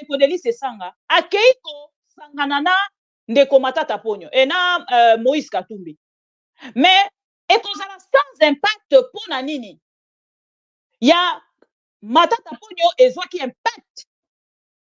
ndeko Delice Sanga akei ko sangana na ndeko Matata Ponyo et na Moïse Katumbi. Mais ekozala sans impact pona nini? Ya Matata Ponyo ezwaki impact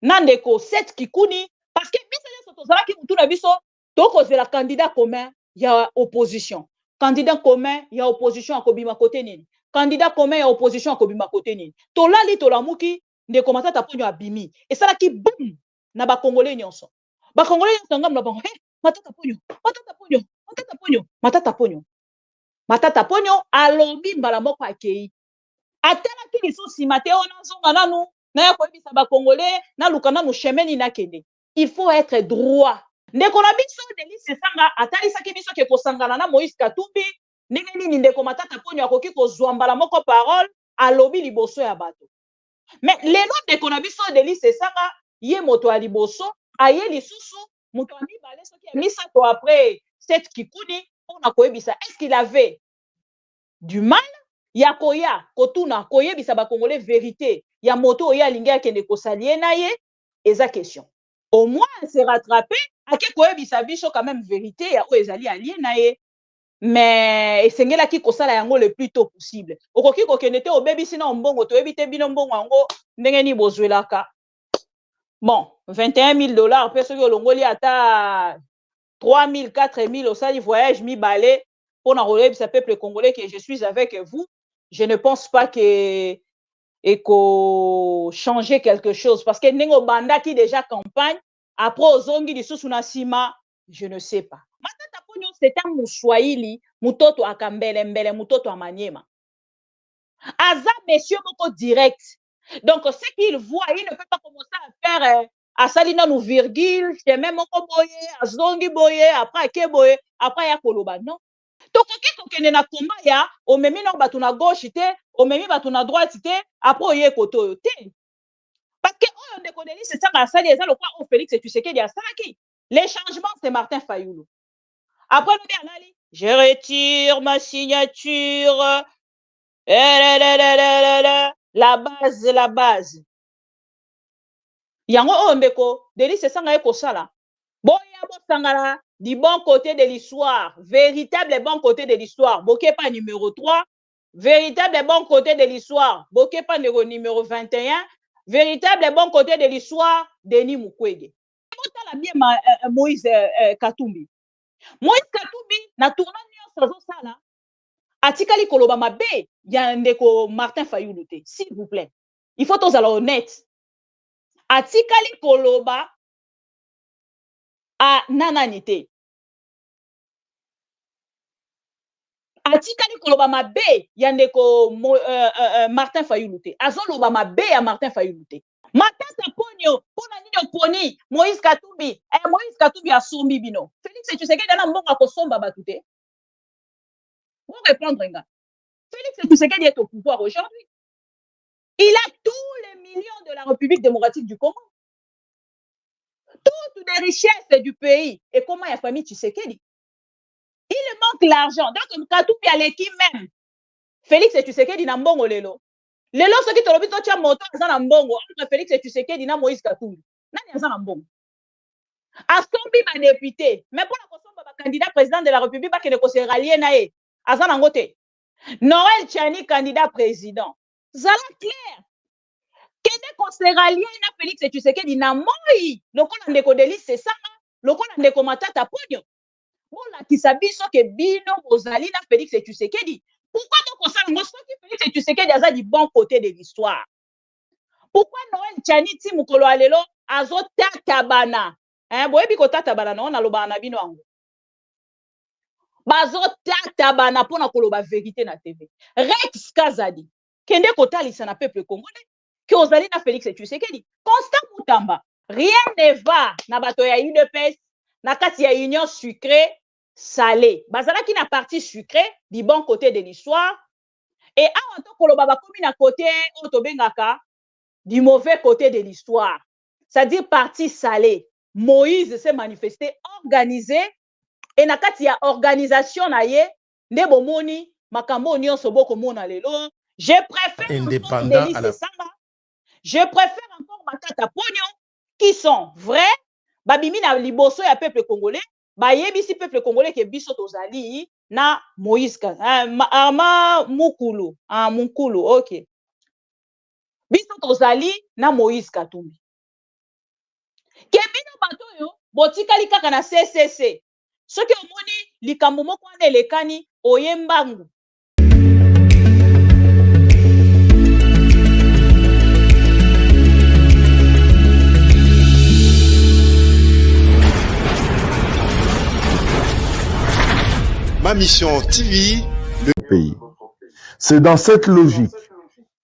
na ndeko Seth Kikuni parce que biso nyonso tozalaki mutu na biso tokozela candidat commun ya opposition. Candidat commun ya opposition akobima kote nini? Candidat commun ya opposition akobima kote nini? Tolali tolamuki ndeko Matata Ponyo abimi. Esalaki boum na ba Congolais nyonso. Ba Congolais nyonso ngam na bango, Matata Ponyo, Matata Ponyo, Matata Ponyo, Matata Ponyo. Matata Ponyo alobi mbala moko akei. Atelaki lisusi mate ona zonga nanu na ya koyebisa ba Congolais na lukana no chemeni na kende. Il faut être droit. Ndeko na biso Delice Sanga atalisaki biso ke kosangana na Moïse Katumbi ndenge nini ndeko Matata Ponyo akoki kozwa mbala moko parole alobi liboso ya bato. Mais lelo ndeko na biso Delice Sanga ye moto ya liboso aye lisusu moto ami bale soki ya misato après Seth Kikuni on a koyebisa est-ce qu'il avait du mal ya koya kotuna koyebisa ba Congolais vérité ya moto oya linga kende kosalie na ye eza question. Au moins se rattraper ake koyebisa biso quand même vérité ya o ezali allié na ye. Mais esengela ki kosala yango le plus tôt possible. Okoki kokende te obebisi na mbongo to ebite bino mbongo yango ndenge ni bozwelaka. Bon, $21,000 pe soki olongoli ata 3 000 4 000 osali voyage mi balé pour na koyebisa peuple congolais que je suis avec vous. Je ne pense pas que eko changer quelque chose parce que ndenge banda ki déjà campagne après ozongi lisusu na sima je ne sais pas. Matata Ponyo c'est un Mswahili mutoto akambele mbele mutoto amanyema. Aza monsieur moko direct. Donc ce qu'il voit il ne peut pas commencer à faire asalina nou virgule chemin moko boye azongi boye après ke boye après ya koloba non. Tokoki kokende na komba ya omemi na batu na gauche te omemi batu na droite te après oye koto te. Parce que oyo ndeko Delice Sanga asali eza lokwa o Félix Tshisekedi asalaki. Les changements c'est Martin Fayulu. Après nous alali je retire ma signature. La base. Yango oyo ndeko Delice Sanga ekosala. Boya bosangala du bon côté de l'histoire, véritable bon côté de l'histoire, Bokepa numéro 3, véritable bon côté de l'histoire, Bokepa numéro 21, véritable bon côté de l'histoire, Denis Mukwege. Moïse Katumbi. Moïse Katumbi, na tournant nyonso sala, atikali koloba mabe, ya ndeko Martin Fayulu te, s'il vous plaît. Il faut tous aller honnête. Atikali koloba a nananité. Atikali koloba mabe ya ndeko Martin Fayulu te. Azoloba mabe ya Martin Fayulu te. Matata Ponyo pona nini poni Moïse Katumbi. Moïse Katumbi asombi bino. Félix Tshisekedi na mbongo akosomba batu te. Pour répondre nga. Félix Tshisekedi est au pouvoir aujourd'hui. Il a tous les millions de la République démocratique du Congo. Toutes les richesses du pays. Et comment il y a famille Tshisekedi? Il manque l'argent. Donc, Katumbi a l'équipe même. Félix Tshisekedi na mbongo lelo. Lelo soki tolobi to tia moto aza na mbongo entre Félix Tshisekedi na Moïse Katumbi. Nani aza na mbongo? Asombi ba député. Mais pour la kosomba ba candidat président de la République ba kene ko se rallier na ye. Aza na ngote. Noël Tchani candidat président. Zala clair. Kende ko se rallier na Félix Tshisekedi na moi. Lokola ndeko Delice Sanga, lokola ndeko Matata Ponyo. Ola kisabiso ke bino bozali na Félix Tshisekedi. Pourquoi donc on s'en soki Félix Tshisekedi aza du bon côté de l'histoire? Pourquoi Noël Tchani ti mukolo alelo azo tatabana? Boyebi ko tatabana na on aloba na bino ango. Bazo tatabana pona koloba vérité na TV. Rex Kazadi kende kotalisa na peuple congolais que ozali na Félix Tshisekedi. Constant Mutamba, rien ne va na bato ya UDPS na kati ya union sucrée salée. Bazala qui na partie sucrée du bon côté de l'histoire et awa to koloba ba komi na côté otobengaka du mauvais côté de l'histoire. C'est-à-dire partie salée. Moïse s'est manifesté organisé et na kati ya organisation na ye nde bomoni makambo nyonso boko mona lelo. Je préfère indépendant à la... Je préfère encore Matata Ponyo qui sont vrais, babimi na liboso ya peuple congolais, bayebisi peuple congolais ke biso tozali na Moïse ama mukulu, mukulu, ok. Biso tozali na Moïse Katumbi. Ke bino bato yo botikali kaka na CCC. Soki omoni likambo moko wana elekani oyembangu. Ma mission TV, le pays. C'est dans cette logique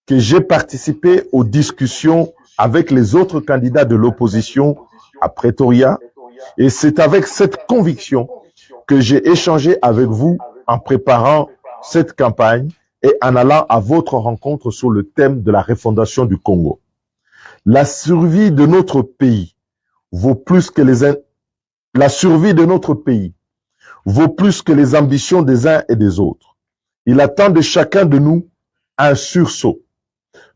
que j'ai participé aux discussions avec les autres candidats de l'opposition à Pretoria, et c'est avec cette conviction que j'ai échangé avec vous en préparant cette campagne et en allant à votre rencontre sur le thème de la refondation du Congo. La survie de notre pays vaut plus que les ambitions des uns et des autres. Il attend de chacun de nous un sursaut.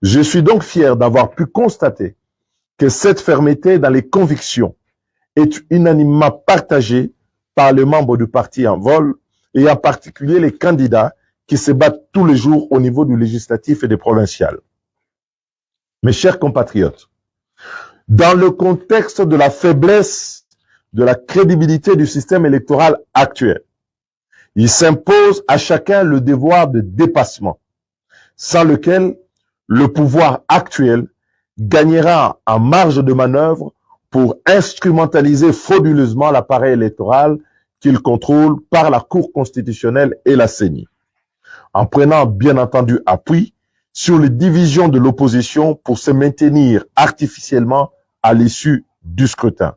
Je suis donc fier d'avoir pu constater que cette fermeté dans les convictions est unanimement partagée par les membres du parti en vol et en particulier les candidats qui se battent tous les jours au niveau du législatif et des provinciales. Mes chers compatriotes, dans le contexte de la faiblesse de la crédibilité du système électoral actuel, il s'impose à chacun le devoir de dépassement, sans lequel le pouvoir actuel gagnera en marge de manœuvre pour instrumentaliser frauduleusement l'appareil électoral qu'il contrôle par la Cour constitutionnelle et la CENI, en prenant bien entendu appui sur les divisions de l'opposition pour se maintenir artificiellement à l'issue du scrutin.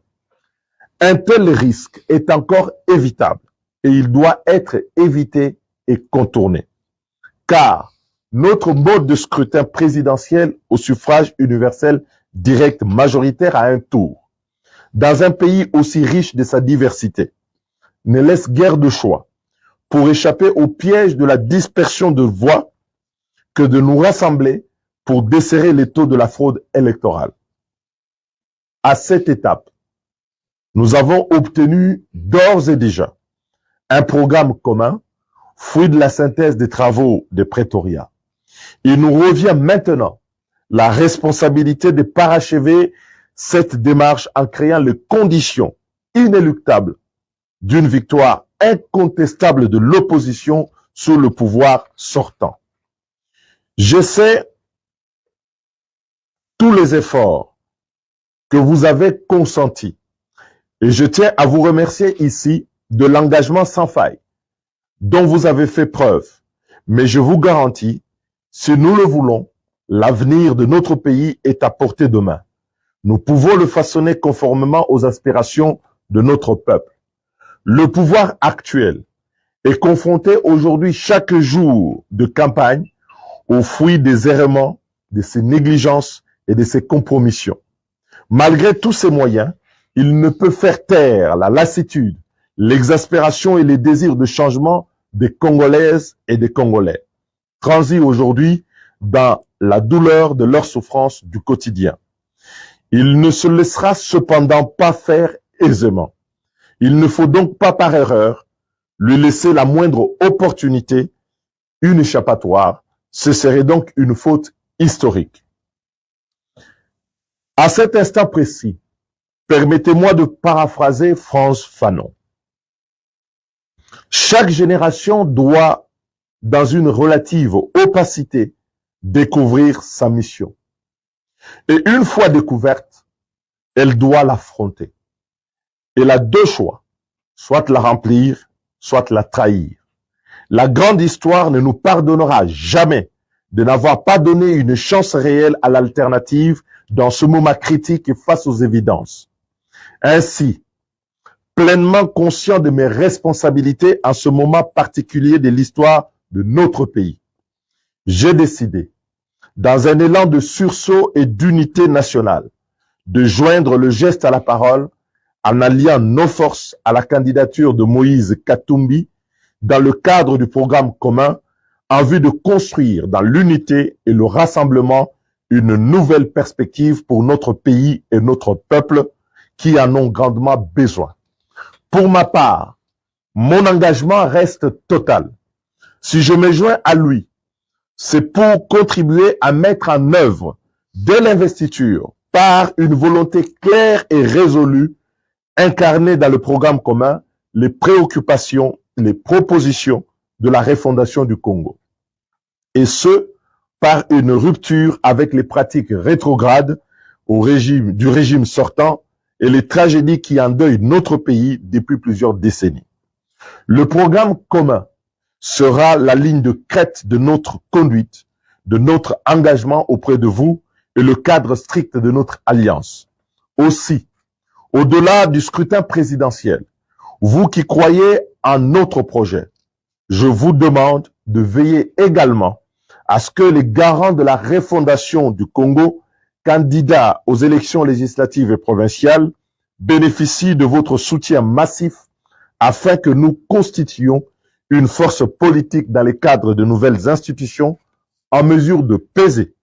Un tel risque est encore évitable et il doit être évité et contourné. Car notre mode de scrutin présidentiel au suffrage universel direct majoritaire à un tour, dans un pays aussi riche de sa diversité, ne laisse guère de choix pour échapper au piège de la dispersion de voix que de nous rassembler pour desserrer les taux de la fraude électorale. À cette étape, nous avons obtenu d'ores et déjà un programme commun, fruit de la synthèse des travaux de Pretoria. Il nous revient maintenant la responsabilité de parachever cette démarche en créant les conditions inéluctables d'une victoire incontestable de l'opposition sur le pouvoir sortant. Je sais tous les efforts que vous avez consentis et je tiens à vous remercier ici de l'engagement sans faille dont vous avez fait preuve. Mais je vous garantis, si nous le voulons, l'avenir de notre pays est à portée de main. Nous pouvons le façonner conformément aux aspirations de notre peuple. Le pouvoir actuel est confronté aujourd'hui chaque jour de campagne aux fruits des errements, de ses négligences et de ses compromissions. Malgré tous ces moyens, il ne peut faire taire la lassitude, l'exaspération et les désirs de changement des Congolaises et des Congolais, transis aujourd'hui dans la douleur de leur souffrance du quotidien. Il ne se laissera cependant pas faire aisément. Il ne faut donc pas par erreur lui laisser la moindre opportunité, une échappatoire. Ce serait donc une faute historique. À cet instant précis, permettez-moi de paraphraser Frantz Fanon. Chaque génération doit, dans une relative opacité, découvrir sa mission. Et une fois découverte, elle doit l'affronter. Elle a deux choix, soit la remplir, soit la trahir. La grande histoire ne nous pardonnera jamais de n'avoir pas donné une chance réelle à l'alternative dans ce moment critique et face aux évidences. Ainsi, pleinement conscient de mes responsabilités en ce moment particulier de l'histoire de notre pays, j'ai décidé, dans un élan de sursaut et d'unité nationale, de joindre le geste à la parole en alliant nos forces à la candidature de Moïse Katumbi dans le cadre du programme commun en vue de construire dans l'unité et le rassemblement une nouvelle perspective pour notre pays et notre peuple qui en ont grandement besoin. Pour ma part, mon engagement reste total. Si je me joins à lui, c'est pour contribuer à mettre en œuvre, dès l'investiture, par une volonté claire et résolue, incarnée dans le programme commun, les préoccupations, les propositions de la refondation du Congo. Et ce, par une rupture avec les pratiques rétrogrades du régime sortant et les tragédies qui endeuillent notre pays depuis plusieurs décennies. Le programme commun sera la ligne de crête de notre conduite, de notre engagement auprès de vous et le cadre strict de notre alliance. Aussi, au-delà du scrutin présidentiel, vous qui croyez en notre projet, je vous demande de veiller également à ce que les garants de la refondation du Congo, candidats aux élections législatives et provinciales, bénéficient de votre soutien massif afin que nous constituions une force politique dans les cadres de nouvelles institutions en mesure de peser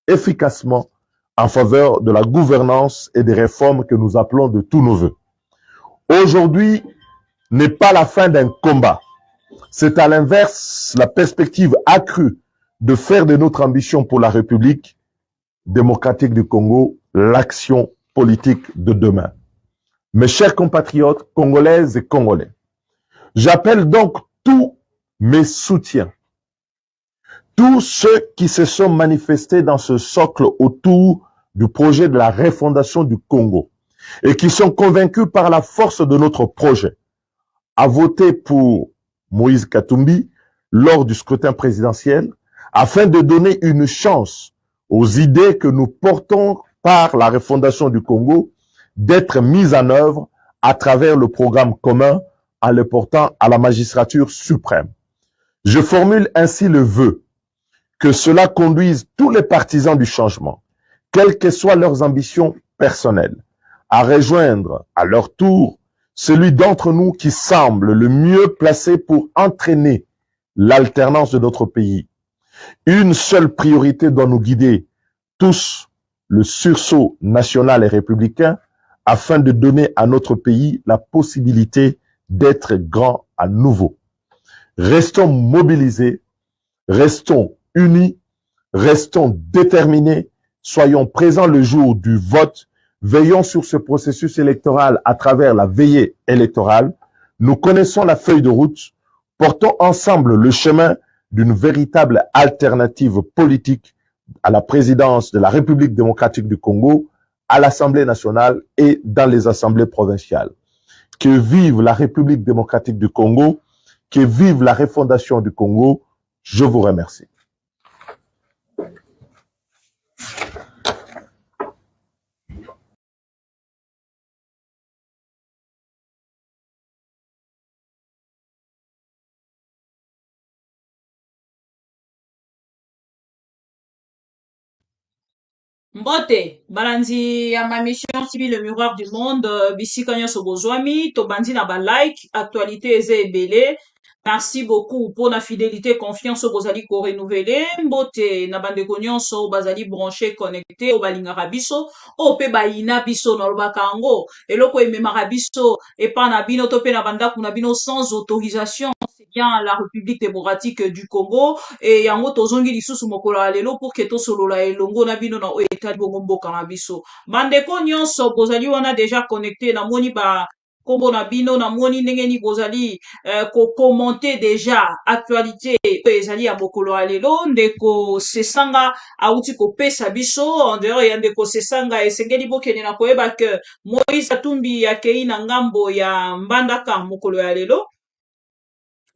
efficacement en faveur de la gouvernance et des réformes que nous appelons de tous nos voeux. Aujourd'hui n'est pas la fin d'un combat. C'est à l'inverse la perspective accrue de faire de notre ambition pour la République démocratique du Congo l'action politique de demain. Mes chers compatriotes congolaises et congolais, j'appelle donc tous mes soutiens, tous ceux qui se sont manifestés dans ce socle autour du projet de la refondation du Congo et qui sont convaincus par la force de notre projet à voter pour Moïse Katumbi lors du scrutin présidentiel afin de donner une chance aux idées que nous portons par la refondation du Congo d'être mises en œuvre à travers le programme commun en le portant à la magistrature suprême. Je formule ainsi le vœu que cela conduise tous les partisans du changement, quelles que soient leurs ambitions personnelles, à rejoindre à leur tour celui d'entre nous qui semble le mieux placé pour entraîner l'alternance de notre pays. Une seule priorité doit nous guider tous, le sursaut national et républicain, afin de donner à notre pays la possibilité d'être grand à nouveau. Restons mobilisés, restons unis, restons déterminés, soyons présents le jour du vote, veillons sur ce processus électoral à travers la veillée électorale. Nous connaissons la feuille de route, portons ensemble le chemin d'une véritable alternative politique à la présidence de la République démocratique du Congo, à l'Assemblée nationale et dans les assemblées provinciales. Que vive la République démocratique du Congo, que vive la refondation du Congo. Je vous remercie. Mbote, balandi ya ma mission TV le miroir du monde, bisika nyonso bozwami, tobandi na ba like, actualité eza ebele. Merci beaucoup pour la fidélité, confiance au bozali ko renouveler. Mbote na bandeko nyonso bazali branché connecté au balingaka biso, o pe bayina biso na lobaka yango, eloko ememaka biso epa na bino to pe na bandako na bino sans autorisation. C'est bien la République démocratique du Congo et yango tozongi lisusu mokolo ya lelo pour que tosolola elongo na bino na oyo etali bongo mboka na biso. Bandeko nyonso bozali wana déjà connecté na moni ba kombo na bino na moni ndenge ni bozali ko commenter déjà actualité oyo ezali ya mokolo ya lelo. Ndeko Sesanga auti kopesa biso en dehors ya ndeko Sesanga esengeli bokende na koyeba ke Moïse Katumbi akei na ngambo ya Mbandaka mokolo ya lelo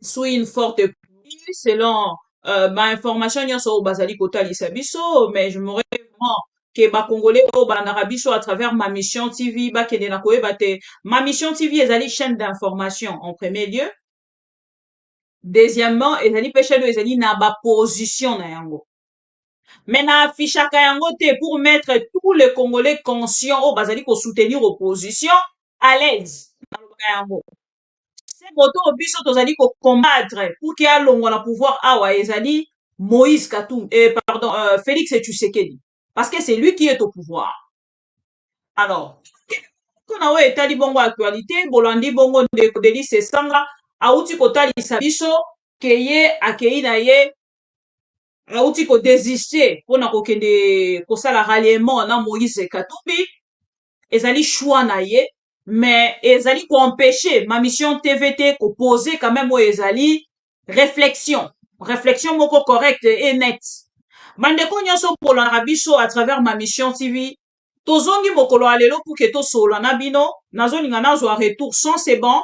sous une forte pluie selon ma information nyonso bazali kotalisa biso, mais je m'aurais vraiment que ba congolais o bandaka biso à travers ma mission TV bakende na koyeba te ma mission TV ezali chaîne d'information en premier lieu. Deuxièmement, ezali pe chaîne ezali na ba position na yango. Mais na affichaka yango te pour mettre tous les congolais conscients o bazali ko soutenir opposition à l'aise na lobaka yango. Moto biso tozali ko combattre pour qu'il y ait longo na pouvoir awa ezali Moïse Katumbi pardon Félix Tshisekedi. parce que c'est lui qui est au pouvoir. Alors, quand on a établi bongo actualité, bolandi bongo de Delice Sanga, auti kotalisa biso keye akei na ye auti ko désister pona kokende kosala ralliement na Moïse Katumbi ezali choix na ye mais ezali ko empêcher ma mission TVT ko poser quand même ezali réflexion moko correcte et nette bandeko nyonso polana biso à travers ma mission TV tozongi mokolo alelo pour que tosola na bino nazolinga nazwa retour sans c'est bon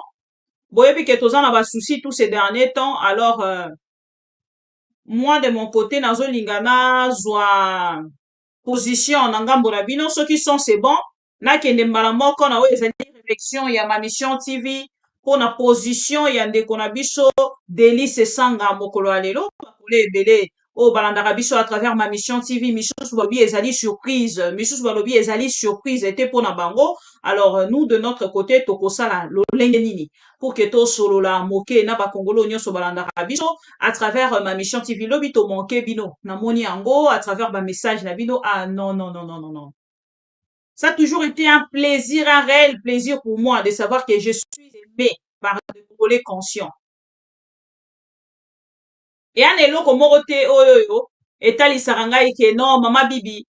boyebi que toza na ba soucis tous ces derniers temps alors moi de mon côté nazolinga nazwa position na ngambo na bino soki sont c'est bon nakende mbala moko na oyo ezali réflexion ya ma mission TV mpona position ya ndeko na biso Delice Sanga mokolo ya lelo bakolo ebele oyo balandaka biso à travers ma mission TV misusu balobi ezali surprise misusu balobi ezali surprise ete mpona bango alors nous de notre côté tokosala lolenge nini pour que tosolola moke na bakongolo nyonso balandaka biso à travers ma mission TV lobi tomonke bino namoni yango à travers ba message na bino ah non non non non non non ça a toujours été un plaisir, un réel plaisir pour moi de savoir que je suis aimé par des Congolais conscients. Et un eloko moko te oyo etalisaka ngai ke non mama bibi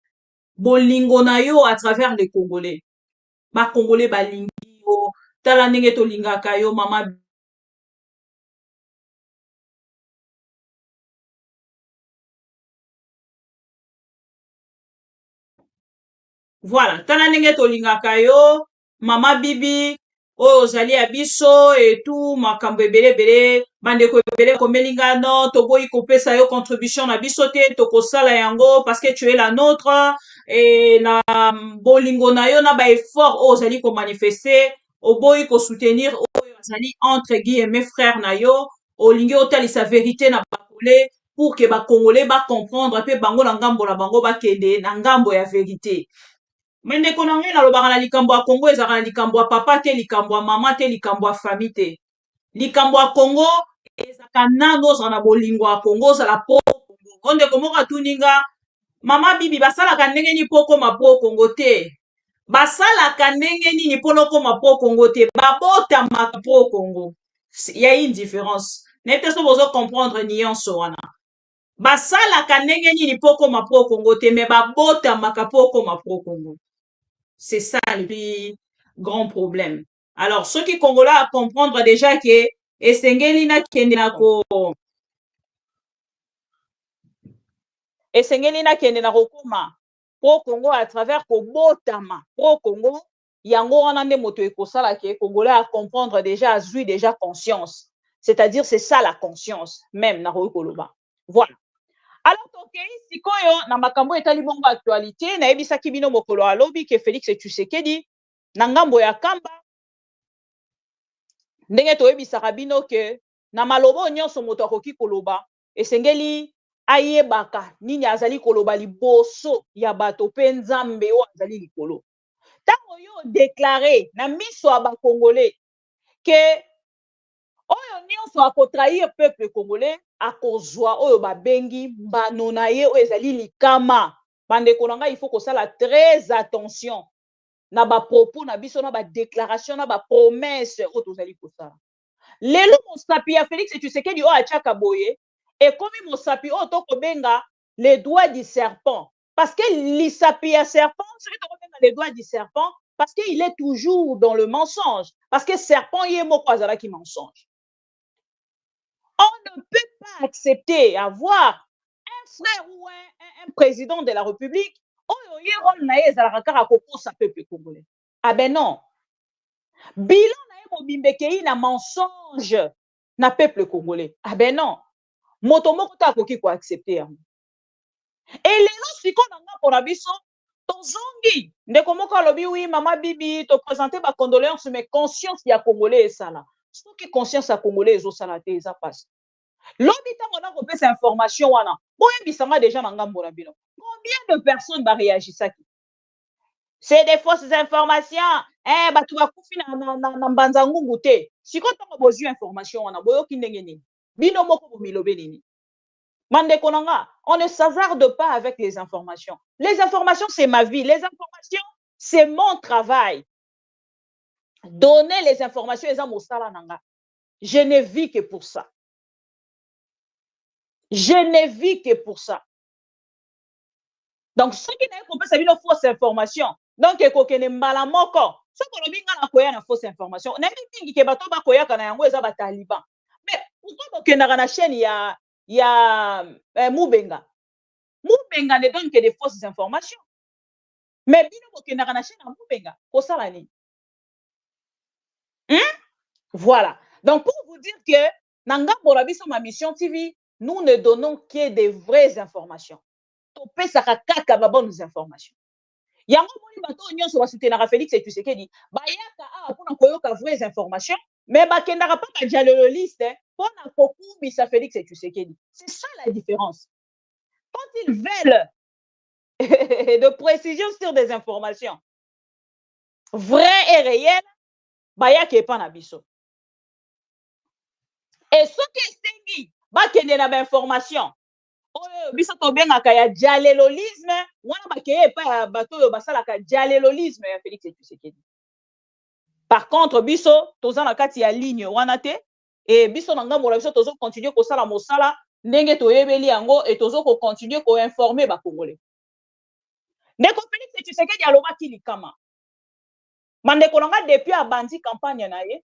bolingo na yo à travers les Congolais. Ba Congolais balingi yo tala ndenge tolingaka yo mama voilà tala ndenge tolingaka yo mama bibi oyo ozali ya biso etu makambo ebele bandeko ebele komelinga no toboyi kopesa yo contribution na biso te tokosala yango parce que tu es la nôtre et na bolingo na yo na ba effort oyo ozali komanifeste oboyi kosoutenir oyo azali entre guillemets frère na yo olingi otalisa vérité na bakole pour que bakongolais bacomprendre mpe bango na ngambo na bango bakende na ngambo ya vérité ndeko na ngai nalobaka na likambo ya Congo ezalaka na likambo ya papa te likambo ya mama te likambo ya famille te likambo ya Congo ezalaka nano ozala na bolingo ya Congo ozala pro Congo o ndeko moko atuninga mama bibi basalaka ndenge nini mpo okoma pro Congo te basalaka ndenge nini mpona okoma pro Congo te babotamaka pro Congo ya une différence nayebi te so bozocomprendre nuance wana basalaka ndenge nini mpo okoma pro Congo te me babotamaka mpo okoma pro Congo. C'est ça le plus grand problème. Alors, ceux qui Congolais à comprendre déjà que esengeli na kende na kokoma pro Congo à travers kobotama pro Congo yango wana nde moto ekosala ke Congolais à comprendre déjà azui déjà conscience. C'est-à-dire c'est ça la conscience même na koloba. Voilà. Alors tokei sikoyo na makambo etali bongo actualité nayebisaki bino mokolo alobi ke Félix Tshisekedi na ngambo ya kamba ndenge toyebisaka bino ke na malobo nyonso moto akoki koloba esengeli ayebaka nini azali koloba liboso ya bato mpe nzambe oyo azali likolo ntango yo déclaré na miso ya bakongolais ke oyo nyonso akotrahir peuple congolais akozwa oyo babengi mbano na ye oyo ezali likama bandeko na ngai il faut kosala très attention na bapropos na biso na badéclaration na bapromese oyo tozali kosala lelo mosapi ya Félix Tshisekedi oyo atiaka boye ekomi mosapi oyo tokobenga les doigts du serpent parce que lisapi ya serpent soki tokobenga les doigts du serpent parce qu'il est toujours dans le mensonge parce que serpent ye moko azalaki mensonge. On ne peut pas accepter avoir un frère ou un président de la République oyo ye rôle na ye ezalaka kaka kokosa peuple congolais. Ah ben non. Bilan na ye mobimbekei na mensonge na peuple congolais. Ah ben non. Moto moko ta akoki ko accepter yango. Et lelo siko na ngambo na biso tozongi ndeko moko alobi oui mama bibi to présenter ba condoléances mais conscience ya congolais esala. Soki conscience ya congolais ezosala te eza pasi. Lobi tango na kopesa information wana boyebisanga déjà na ngambo na bino combien de personnes baréagisaki c'est des fausses informations bato bakufi na mbanza ngungu te sikoyo ntango bozwi information wana boyoki ndenge nini bino moko bomilobe nini Mande Konanga, on ne s'hasarde pas avec les informations. Les informations, c'est ma vie. Les informations, c'est mon travail. Donner les informations, je ne vis que pour ça. Je ne vis que pour ça. Donc, ceux qui n'ont pas compris, une fausse information. Donc, il faut que nous malamoko. Ce qu'on a vu dans la fausse information. On a vu que bato ba koya kana yango eza ba taliban. Mais pourquoi que na chaîne il y a Moubenga. Moubenga ne donne que des fausses informations. Mais bino que na chaîne Moubenga, ko sala ni. Voilà. Donc, pour vous dire que nanga borabiso ma mission TV, nous ne donnons que des vraies informations. Topé sakaka ba bonnes informations. Yango moni bato nyonso ba soutenir Félix et Tshisekedi, ba yaka pour na koyoka vraies informations, mais ba kendaka pas ka dialogiste pour na kokubisa Félix et Tshisekedi. C'est ça la différence. Quand ils veulent de précision sur des informations vraies et réelles, ba yaka pas na biso. Et ce qui est dit, ba kende na ba information. Biso to bengaka ya dialelolisme, wana bakeye pa bato yo basalaka dialelolisme ya Félix et Tshisekedi. Par contre, biso toza na kati ya ligne wana te, et biso na ngambo biso tozo continuer ko sala mosala ndenge toyebeli yango et tozo ko continuer ko informer ba Congolais. Ndeko Félix et Tshisekedi alobaki likama. Mandeko nanga depuis abandi campagne na ye,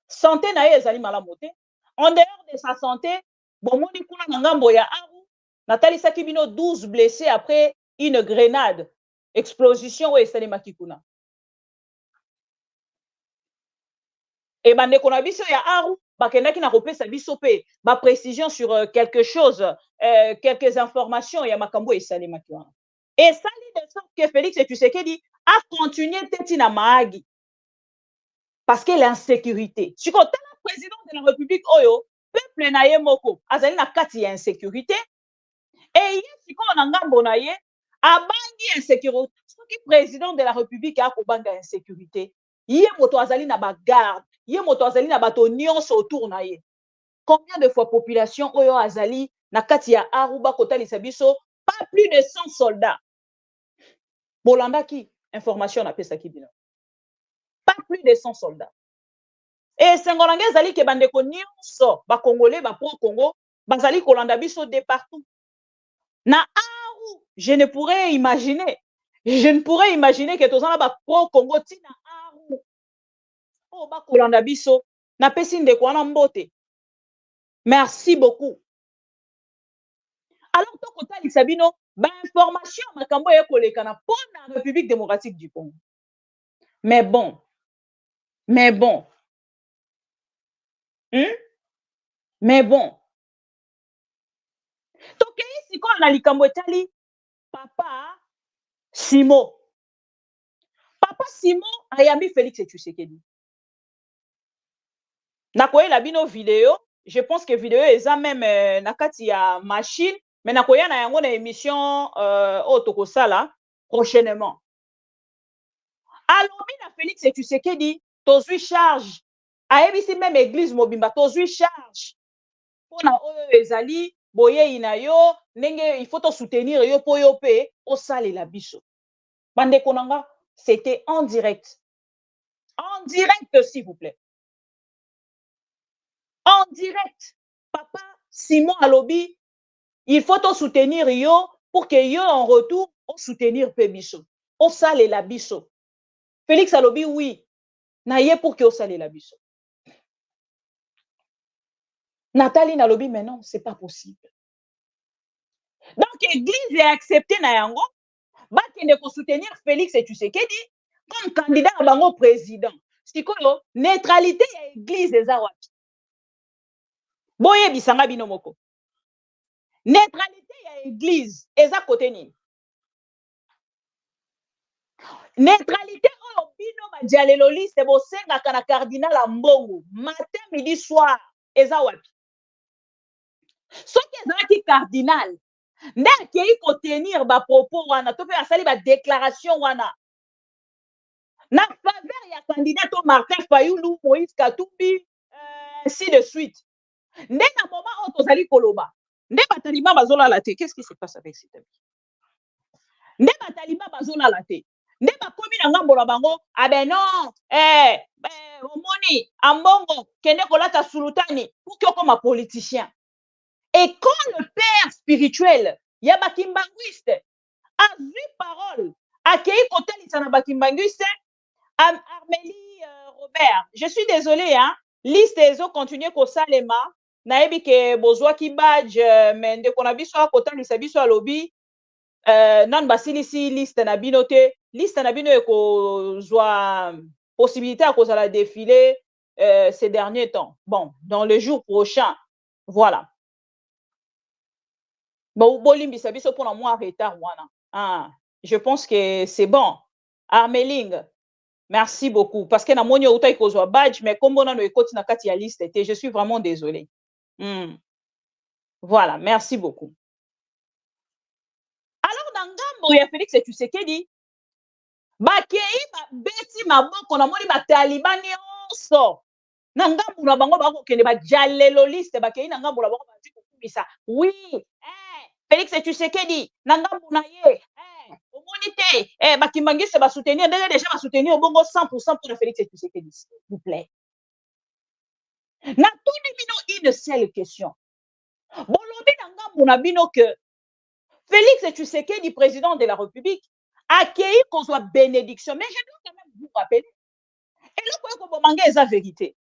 santé na ye ezali malamu te. En dehors de sa santé, bomoni kuna na ngambo ya Aru Nathalie Sakibino 12 blessés après une grenade. Explosion au Estelle Makikuna. Et bandeko na biso ya Aru, bakendaki na kopesa biso pe ba précision sur quelque chose, quelques informations ya makambo Estelle Makikuna. Et ça dit de sorte que Félix Tshisekedi a continué teti na maagi. Parce que l'insécurité. Si quand le président de la République oyo, peuple na ye moko, azali na kati ya insécurité. Et si on a ngambo na ye, abangi insécurité. Soki président de la République a kobanga insécurité, ye moto azali na ba garde, ye moto azali na bato nyonso autour na ye. Combien de fois population oyo azali na kati ya Aruba kotalisa biso, pas plus de 100 soldats. Bolanda ki information na pesa ki bino. Pas plus de 100 soldats. Et Sengolange azali ke bandeko nyonso ba Congolais ba pro Congo, bazali kolanda biso de partout. Na Aru, je ne pourrais imaginer que tozana ba pro Congo tina Aru. Oh ba kolanda biso, na pesi ndeko wana mbote. Merci beaucoup. Alors to kotali sabino, ba information makambo ya koleka na pour la République démocratique du Congo. Mais bon. Mais bon. Tokei siko na likambo etali Papa Simo. Papa Simo ayambi Félix Tshisekedi. Nakoyela bino vidéo, je pense que vidéo eza même nakati ya machine, mais nakoya na yango na émission otokosala prochainement. Alobi na Félix Tshisekedi tozui charge. Ayebisi même église mobimba tozui charge. Pona oyo ezali boye ina yo ndenge il faut to soutenir yo po yo pe osalela biso. Bande konanga, c'était en direct. En direct s'il vous plaît. En direct. Papa Simon alobi, il faut to soutenir yo pour que yo en retour on soutenir pe biso. Osalela biso. Félix alobi oui. Na ye pour que osalela biso. Nathalie Nalobi, mais non, c'est pas possible. Donc, l'église a accepté Nayango, bakende ko soutenir Félix et Tshisekedi comme candidat à bango président. C'est quoi, neutralité à l'église des Awati. Boye bisanga binomoko. Neutralité à l'église, eza côté ni. Neutralité au bino ma dialeloli, c'est bo senga kana cardinal à mbongo. Matin, midi, soir, eza wapi. Ce qui est cardinal, nde akei ko tenir ba propos wana to pe asali ba déclaration wana na faveur ya candidat to Martin Fayulu, Moïse Katumbi, ainsi de suite. Nde na moment o tozali koloba Ndeba Taliban bazola la te. Qu'est-ce qui se passe avec cet ami? Ndeba Taliban bazola la te. Ndeba komi na ngambo la bango. Ah ben non, omoni, ambongo, kende kolata sultani, pour que comme un politicien. Et quand le père spirituel, Yaba Kimbanguiste, a vu parole, a kei koteli sana bakimbanguiste, Armélie Robert, je suis désolée, hein, liste ezo continuer ko salema, naebi ke bozwa ki badge, mais nde kona biso akotali sa biso alobi, non basilisi liste na bino te, liste na bino ekozwa possibilité à cause de la défilé ces derniers temps. Bon, dans le jour prochain, voilà. Bon, bolimbisa biso pour moi retard wana. Ah, je pense que c'est bon. Armeling, merci beaucoup. Parce que na moni outa ikozwa badge, mais comme on a no ekoti na kati ya liste, je suis vraiment désolée. Voilà, merci beaucoup. Alors, dans Ngambo ya Félix Tshisekedi, bakei beti maboko na moni ba Taliban nyonso. Na ngambo na bango bakokende ba jalelo liste bakei na ngambo na bango bazi kokumisa. Oui, Félix Tshisekedi, na ngambo na ye, omoni te, bakimbangise ba soutenir, déjà ba soutenir bongo 100% pour Félix Tshisekedi, s'il vous plaît. Na tuni bino une seule question. Bolobi na ngambo na bino que Félix Tshisekedi, président de la République, a accueilli qu'on soit bénédiction. Mais je dois quand même vous rappeler. Et là, pour que vous la vérité.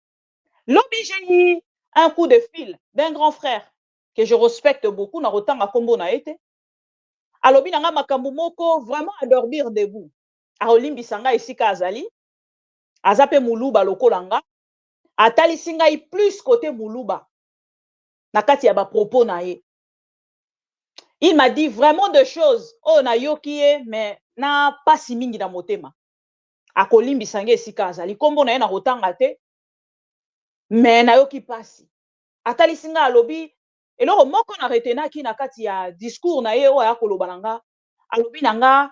L'objet, j'ai eu un coup de fil d'un grand frère que je respecte beaucoup, na rotan à Kombo na été. Alobi nanga makambo moko vraiment à dormir debout. A olimbi sanga ici kazali. Azape muluba lokolanga. Atali singa i plus côté muluba. Nakati ya ba propos na ye. Il m'a dit vraiment des choses. Oh, na yokie, mais na pas si mingi na motema. Akolimbi sange esika azali. Kombo na ye na rotanga te. Mais na yoki pasi. Atali singa alobi. Eloko moko na retenaki na kati ya discours na ye oya koloba nanga. Alobi nanga.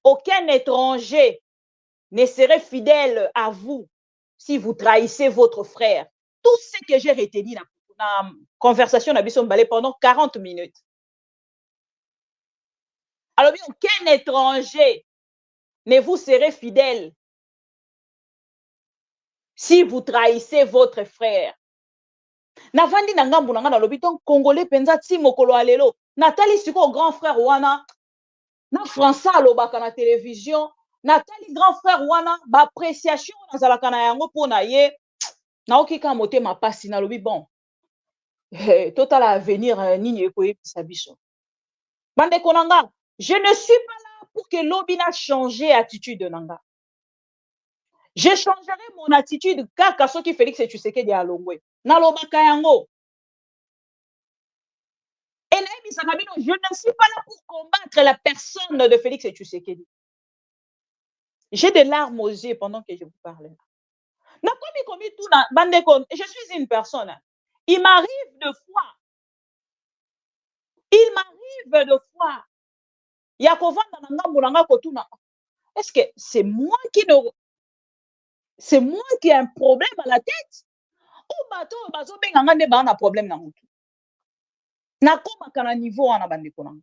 Aucun étranger ne serait fidèle à vous si vous trahissez votre frère. Tout ce que j'ai retenu na conversation na biso mbale pendant 40 minutes. Alors, aucun étranger ne vous serez fidèle si vous trahissez votre frère. Navandi na ngambu na nga na lobi ton congolais penza ti mokolo alelo. Natali siko grand frère wana na français alobaka na télévision. Natali grand frère wana ba appréciation na zalaka na yango pona ye. Na okika motema pasi na lobi bon. Total avenir nini ekoyebisa biso. Bande konanga, je ne suis pas là pour que l'obina change attitude nanga. Je changerai mon attitude kaka soki Félix Tshisekedi alongwe. Na lobaka yango. Et je ne suis pas là pour combattre la personne de Félix Tshisekedi. J'ai des larmes aux yeux pendant que je vous parle. Je suis une personne. Il m'arrive de fois. Est-ce que c'est moi qui ai un problème à la tête? Ou bato bazo benga nde ba na problème na mutu. Nakoma kana niveau wana bandeko nanga.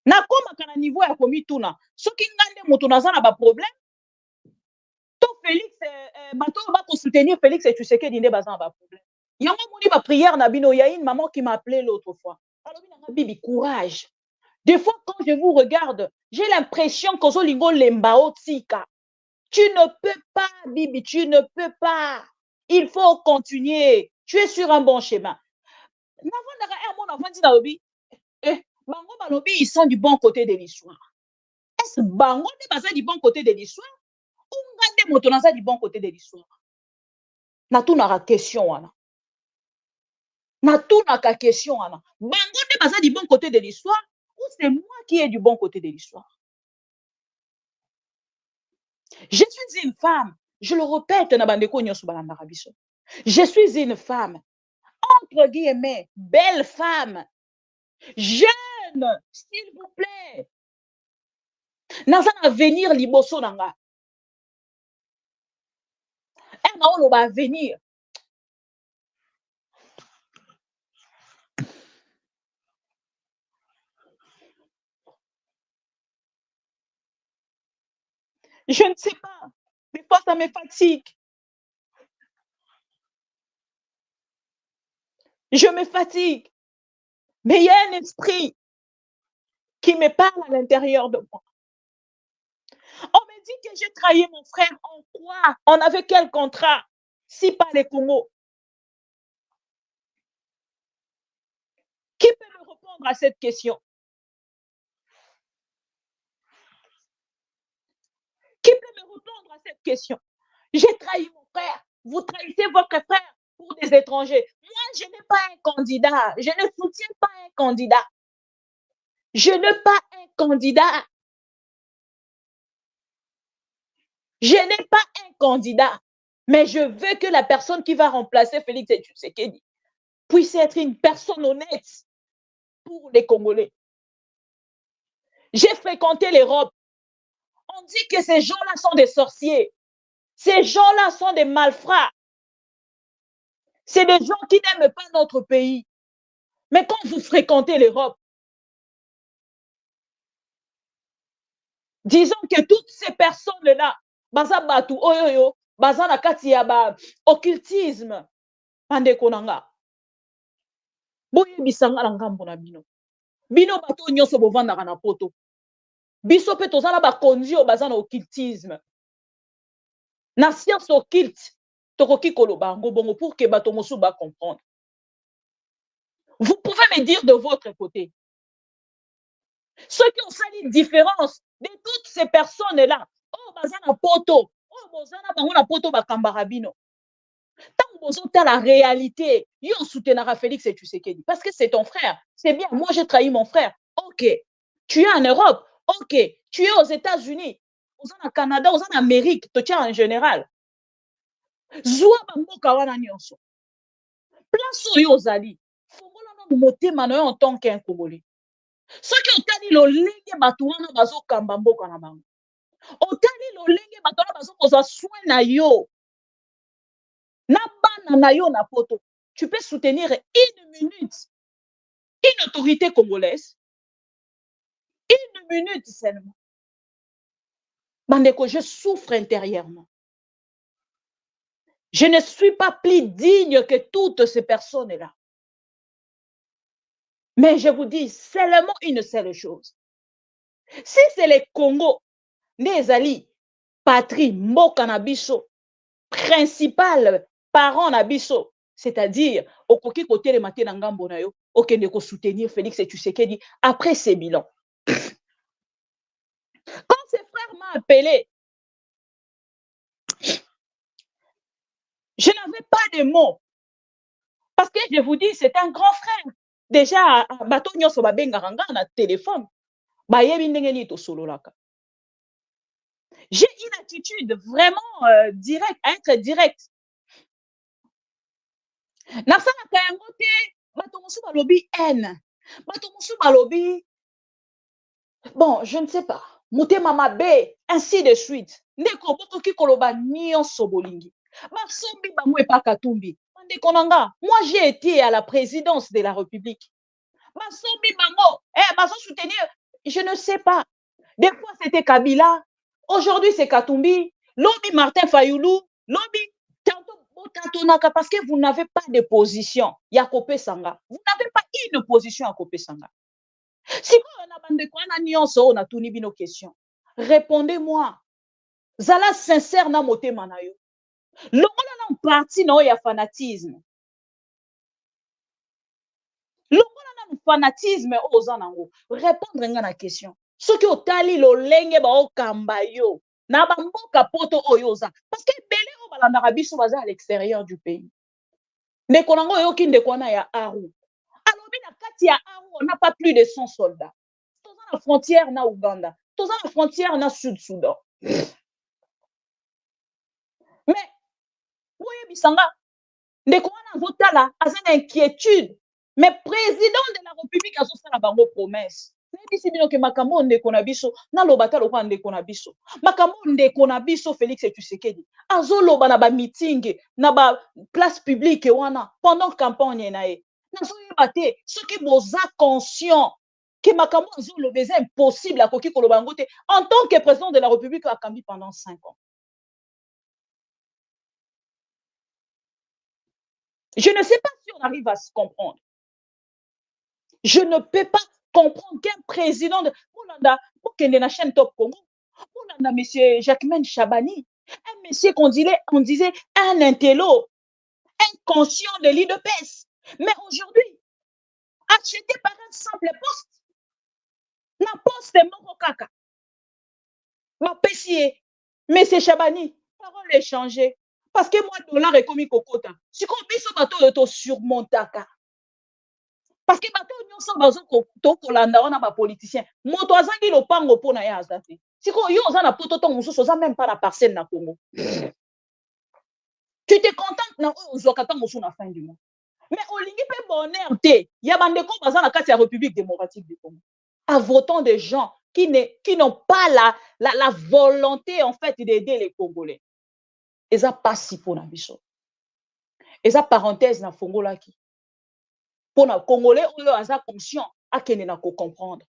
Nakoma kana niveau ya komituna. Soki ngande mutu naza na ba problème. To Félix bato ba ko soutenir Félix et Tshisekedi nde baza na ba problème. Yango moni ba prière na bino, il y a une maman qui m'a appelé l'autre fois. Alors bibi courage. Des fois quand je vous regarde, j'ai l'impression que Zolingo lembao tika. Tu ne peux pas, Bibi, tu ne peux pas. Il faut continuer. Tu es sur un bon chemin. Bango ils sont du bon côté de l'histoire. Est-ce que Bango est du bon côté de l'histoire? Ou Ngande Motonaza du bon côté de l'histoire? Natuna question wana. Natuna question wana. Bango est du bon côté de l'histoire ou c'est moi qui est du bon côté de l'histoire? Je suis une femme, je le répète, je suis une femme, entre guillemets, belle femme, jeune, s'il vous plaît. Naza na venir liboso nanga. Na olo ba venir. Je ne sais pas. Des fois, ça me fatigue. Je me fatigue. Mais il y a un esprit qui me parle à l'intérieur de moi. On me dit que j'ai trahi mon frère. En quoi? On avait quel contrat? Si pas les Congo. Qui peut me répondre à cette question? Qui peut me répondre à cette question? J'ai trahi mon frère. Vous trahissez votre frère pour des étrangers. Moi, je n'ai pas un candidat. Je ne soutiens pas un candidat. Je n'ai pas un candidat. Je n'ai pas un candidat. Mais je veux que la personne qui va remplacer Félix Tshisekedi puisse être une personne honnête pour les Congolais. J'ai fréquenté l'Europe. On dit que ces gens-là sont des sorciers. Ces gens-là sont des malfrats. C'est des gens qui n'aiment pas notre pays. Mais quand vous fréquentez l'Europe, disons que toutes ces personnes-là, baza batu oyoyo, baza na kati ya ba occultisme, bandeko nanga. Boyebisanga na ngambo na bino. Bino bato nyonso bovandaka na poto. Biso pe tozala bakonzi oyo baza na occultisme. Na science occulte, tokoki koloba yango bongo pour que bato mosusu ba comprendre. Vous pouvez me dire de votre côté. Ceux qui ont sali une différence de toutes ces personnes-là, oh, baza na poto, oh, bozana bango na poto bakambara bino. Tant que tu as la réalité, yo soutenara Félix et Tshisekedi parce que c'est ton frère. C'est bien, moi j'ai trahi mon frère. OK. Tu es en Europe. OK. Tu es aux États-Unis. Aux en Canada, aux en Amérique, tu es en général. Zoua bamboka wana nyonso. Place oyo ozali. Fongola na motema na yo en tant qu'un Congolais. Soki otali lolenge bato wana bazokamba mboka na bango. Otali lolenge bato wana bazokozwa soin na yo. Na bana na yo na poto. Tu peux soutenir une minute une autorité congolaise. Une minute seulement. Bandeko, je souffre intérieurement. Je ne suis pas plus digne que toutes ces personnes-là. Mais je vous dis seulement une seule chose. Si c'est les Congo, les alliés, patrie, mboka na biso, principal parent na biso, c'est-à-dire, okoki kote le matin na ngambo na yo, okende ko soutenir Félix Tshisekedi après ses bilans. Quand ses frères m'ont appelé, je n'avais pas de mots. Parce que je vous dis, c'est un grand frère. Déjà, bato nyonso babengaka nga na téléphone. Bayebi ndenge nini tosololaka. J'ai une attitude vraiment directe, à être direct. Nasalaka yango te, bato mosusu balobi haine. Bato mosusu balobi bon, je ne sais pas. Motema mabe, ainsi de suite. Ndeko bokoki koloba nyonso bolingi. Basombi bango epa Katumbi. Ndeko nanga, moi j'ai été à la présidence de la République. Basombi bango, baso soutenir, je ne sais pas. Des fois c'était Kabila, aujourd'hui c'est Katumbi, lobi Martin Fayoulou, lobi tantôt botatonaka parce que vous n'avez pas de position. Ya Kopé Sanga. Vous n'avez pas une position à Kopé Sanga. Si vous avez une question, répondez-moi. Zala sincère na motema na yo. Longola na parti na ya fanatisme. Longola na fanatisme ozanango. Répondre nga na question. Soki otali lolenge ba okamba yo. Na ba mboka poto oyoza. Parce que belé o balandaka biso baza à l'extérieur du pays. Ndeko nango yoki ndeko na ya Aru. Alobi na kati ya Aru, on n'a pas plus de 100 soldats. Toza na frontière na Ouganda. Toza na frontière na Sud-Soudan. Mais, oui, bisanga, ndeko wana azotala, aza na inquiétude. Mais président de la République azosala bango promesse. Nayebisi bino ke makambo ndeko na biso, naloba ta lokola ndeko na biso. Makambo ndeko na biso Félix Tshisekedi. Azoloba na ba meeting, na ba place publique wana pendant campagne na ye. Nazoyeba te, soki boza conscient que makambo azoloba c'est impossible à koki koloba yango te en tant que président de la République akambi pendant 5 ans. Je ne sais pas si on arrive à se comprendre. Je ne peux pas comprendre qu'un président de pour qu'il ait chaîne Top Congo, pour monsieur Jacquemaine Chabani, un monsieur qu'on disait un intello, un conscient de l'IDPS. Mais aujourd'hui, acheté par un simple poste, la poste est moko kaka. Ma pessier, monsieur Chabani, parole est changée. Parce que moi, dollar est comme kokota. Si on biso bateau de surmontaka. Parce que bateau nyonso bazo to kolanda wana ba politicien. Moto azangi lopango pona ya azate. Si ko yo za na poto to mususu za même pas la parcelle na Congo. Tu te contentes na ozokata musu na fin du mois. Mais olingi pe bonheur te. Ya bande ko baza na kati ya République démocratique du Congo. À votant des gens qui n'ont pas la volonté en fait d'aider les Congolais. Et ça passe si pour na biso. Et ça parenthèse na fongola ki. Pour les Congolais, on est conscient à qu'il n'a qu'à comprendre.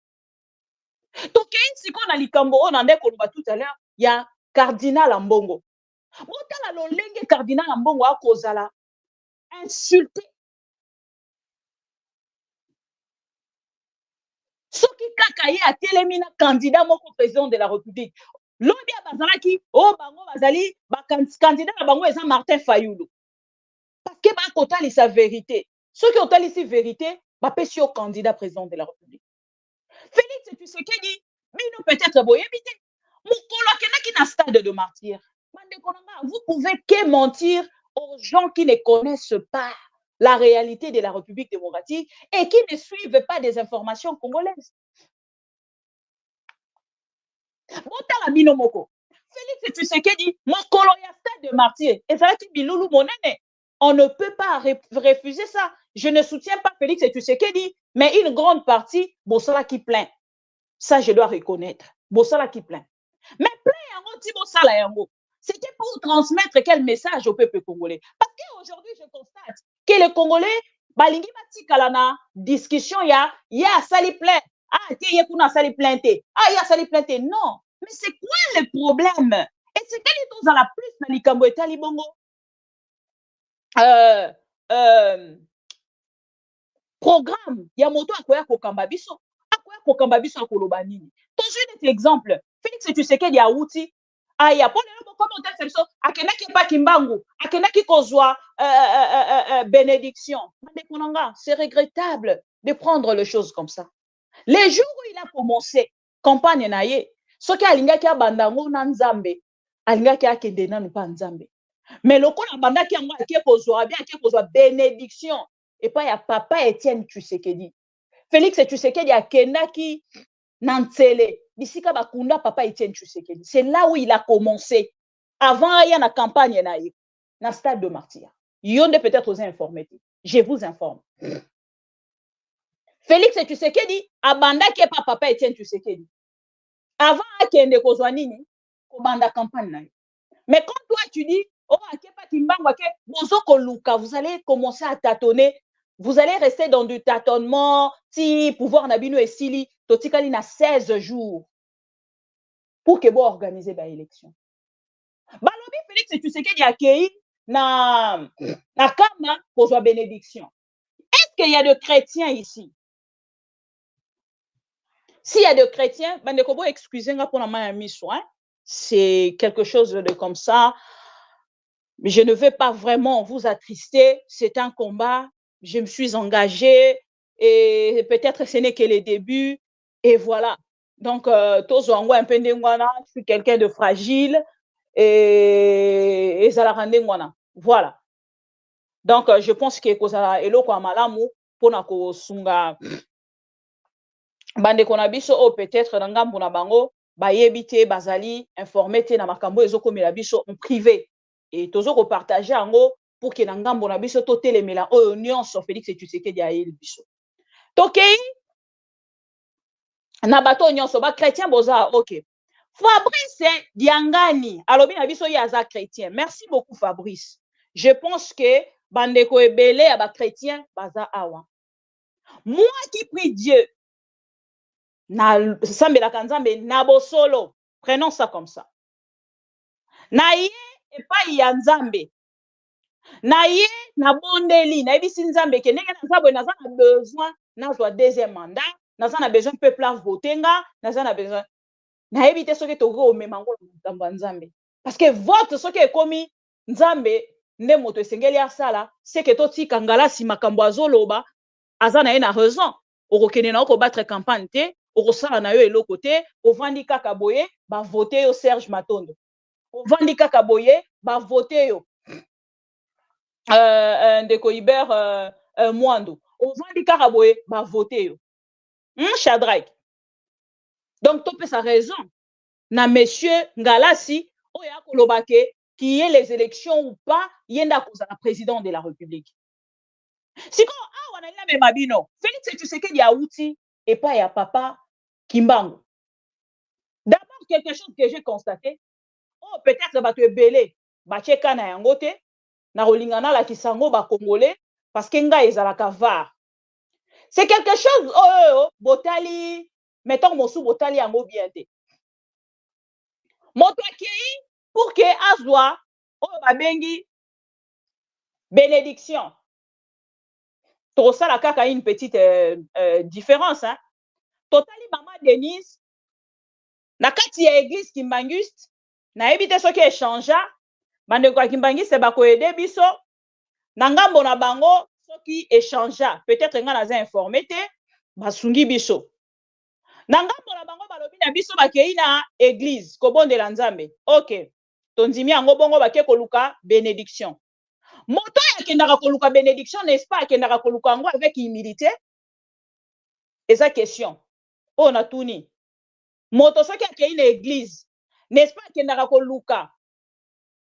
Donc, si on a likambo, on en est tout à l'heure, il y a Cardinal Ambongo. On a le Cardinal Ambongo à cause de la insulté. Ce qui kakaye a télémina candidat mon président de la République. L'obi a bazalaki, oh bango bazali, candidat à bango est Martin Fayoulou. Parce que ba kotali sa vérité. Ceux qui ont ici vérité, bah pécio candidat président de la République. Félix Tshisekedi, bino peut-être boye bité. Mukolo kenaki na stade de martyr. Vous pouvez que mentir aux gens qui ne connaissent pas la réalité de la République démocratique et qui ne suivent pas des informations congolaises. Botala bino moko. Félix Tshisekedi, mukolo ya stade de martyr. Et ça va être biloulou monene. On ne peut pas refuser ça. Je ne soutiens pas Félix Tshisekedi, mais une grande partie, Bossala qui plaint. Ça, je dois reconnaître. Bossala qui plaint. Mais plaint yango ti Bossala yango. C'était pour transmettre quel message au peuple congolais. Parce qu'aujourd'hui, je constate que les Congolais, balingi bati kalana discussion ya sali plaint. Ah, ti yekuna sali plainte. Ah, ya sali plainte. Non. Mais c'est quoi le problème? Et c'est quel est dans la plus na likambo etali bongo? Programme ya moto akoya kokamba biso akoloba nini. Toujours exemple Félix Tshisekedi ya outi aya pour le commentaire c'est akendaki pa kimbangu akendaki kozwa bénédiction. C'est regrettable de prendre les choses comme ça. Les jours où il a commencé campagne na ye soki alingaki abandango na nzambe alingaki akende nanu pa nzambe. Mais le coup la banda qui a kozwa bénédiction et pas ya papa Étienne Tshisekedi. Félix Tshisekedi a kendaki nantsele bisika bakunda papa Étienne Tshisekedi. C'est là où il a commencé. Avant il y a na campagne na ye na stade de martyr. Yonde peut-être aux informés. Je vous informe. Félix Tshisekedi abandaki pa papa Étienne Tshisekedi. Avant akende kozwa nini ko banda campagne na ye. Mais quand toi tu dis oh, vous allez commencer à tâtonner. Vous allez rester dans du tâtonnement. Si pouvoir nabino et sili, totikali na 16 jours pour que vous organisez l'élection. Balobi Félix Tshisekedi accueilli na kama pour la bénédiction. Est-ce qu'il y a de chrétiens ici? S'il y a de chrétiens, bandeko excusez-moi pour la main mise, hein? C'est quelque chose de comme ça. Mais je ne veux pas vraiment vous attrister. C'est un combat. Je me suis engagée et peut-être ce n'est que le début. Et voilà. Donc, je suis quelqu'un de fragile et ça la rende voilà. Donc, je pense que ça elo kwa malamu pona ko sunga bande konabiso o peut-être na ngambo na bango bayebite bazali informé te na makambo ezokomela biso en privé. Et toujours repartager en haut pour que n'angambo na biso to telemela o nyonso Félix Tshisekedi a el biso. Tokei na bato nyonso ba chrétien boza OK. Fabrice Diangani alobi na biso ya za chrétien. Merci beaucoup Fabrice. Je pense que bandeko ebele ya ba chrétien baza awa. Moi qui prie Dieu na sambelaka nzambe na bosolo. Prenons ça comme ça. Na ye epai ya nzambe. Na ye na bondeli na ebisi nzambe ke ndenge naza boye naza na besoin nazwa deuxième mandat, naza na besoin peuple a voter nga, naza na besoin na yebi te soki tokoki omema ngo na makambo ya nzambe. Parce que vote soki ekomi nzambe nde moto esengeli asala, c'est que totika ngalasi makambo azoloba aza na ye na raison. Okokende na okobatre campagne te, okosala na yo eloko te, ovandi kaka boye ba voter yo Serge Matondo. Ovandi kaka boye ba voter yo ndeko Hubert Mwando. Ovandi kaka boye ba voter yo Shadrach. Donc topé sa raison na monsieur Ngalasi oya kolobake qui est les élections ou pas yenda kozala président de la République. Siko awa na ila mabino Félix Tshisekedi auti et pas ya papa Kimbangu. D'abord quelque chose que j'ai constaté, oh peut-être ba to ebele ba cheka na yango te na rolingana la kisango ba congolais parce que nga ezalaka var. C'est quelque chose botali mettons mosu botali yango bien te. Moto akei pour que azwa babengi bénédiction. Tout ça la kaka une petite différence hein. Totali maman Denise na kati ya église Kimbanguiste na ebite soki échangea bande kwa Kimbanguiste ba ko aider biso na ngambo na bango soki échangea peut-être nga naza informé te basungi biso na ngambo na bango balobi na biso bakei na église kobondela nzambe. OK, tondimi yango bongo bake koluka bénédiction. Moto yakendaka koluka bénédiction n'est-ce pas akendaka koluka yango avec humilité? Eza question on a tuni moto soki akei na église n'est-ce pas akendaka koluka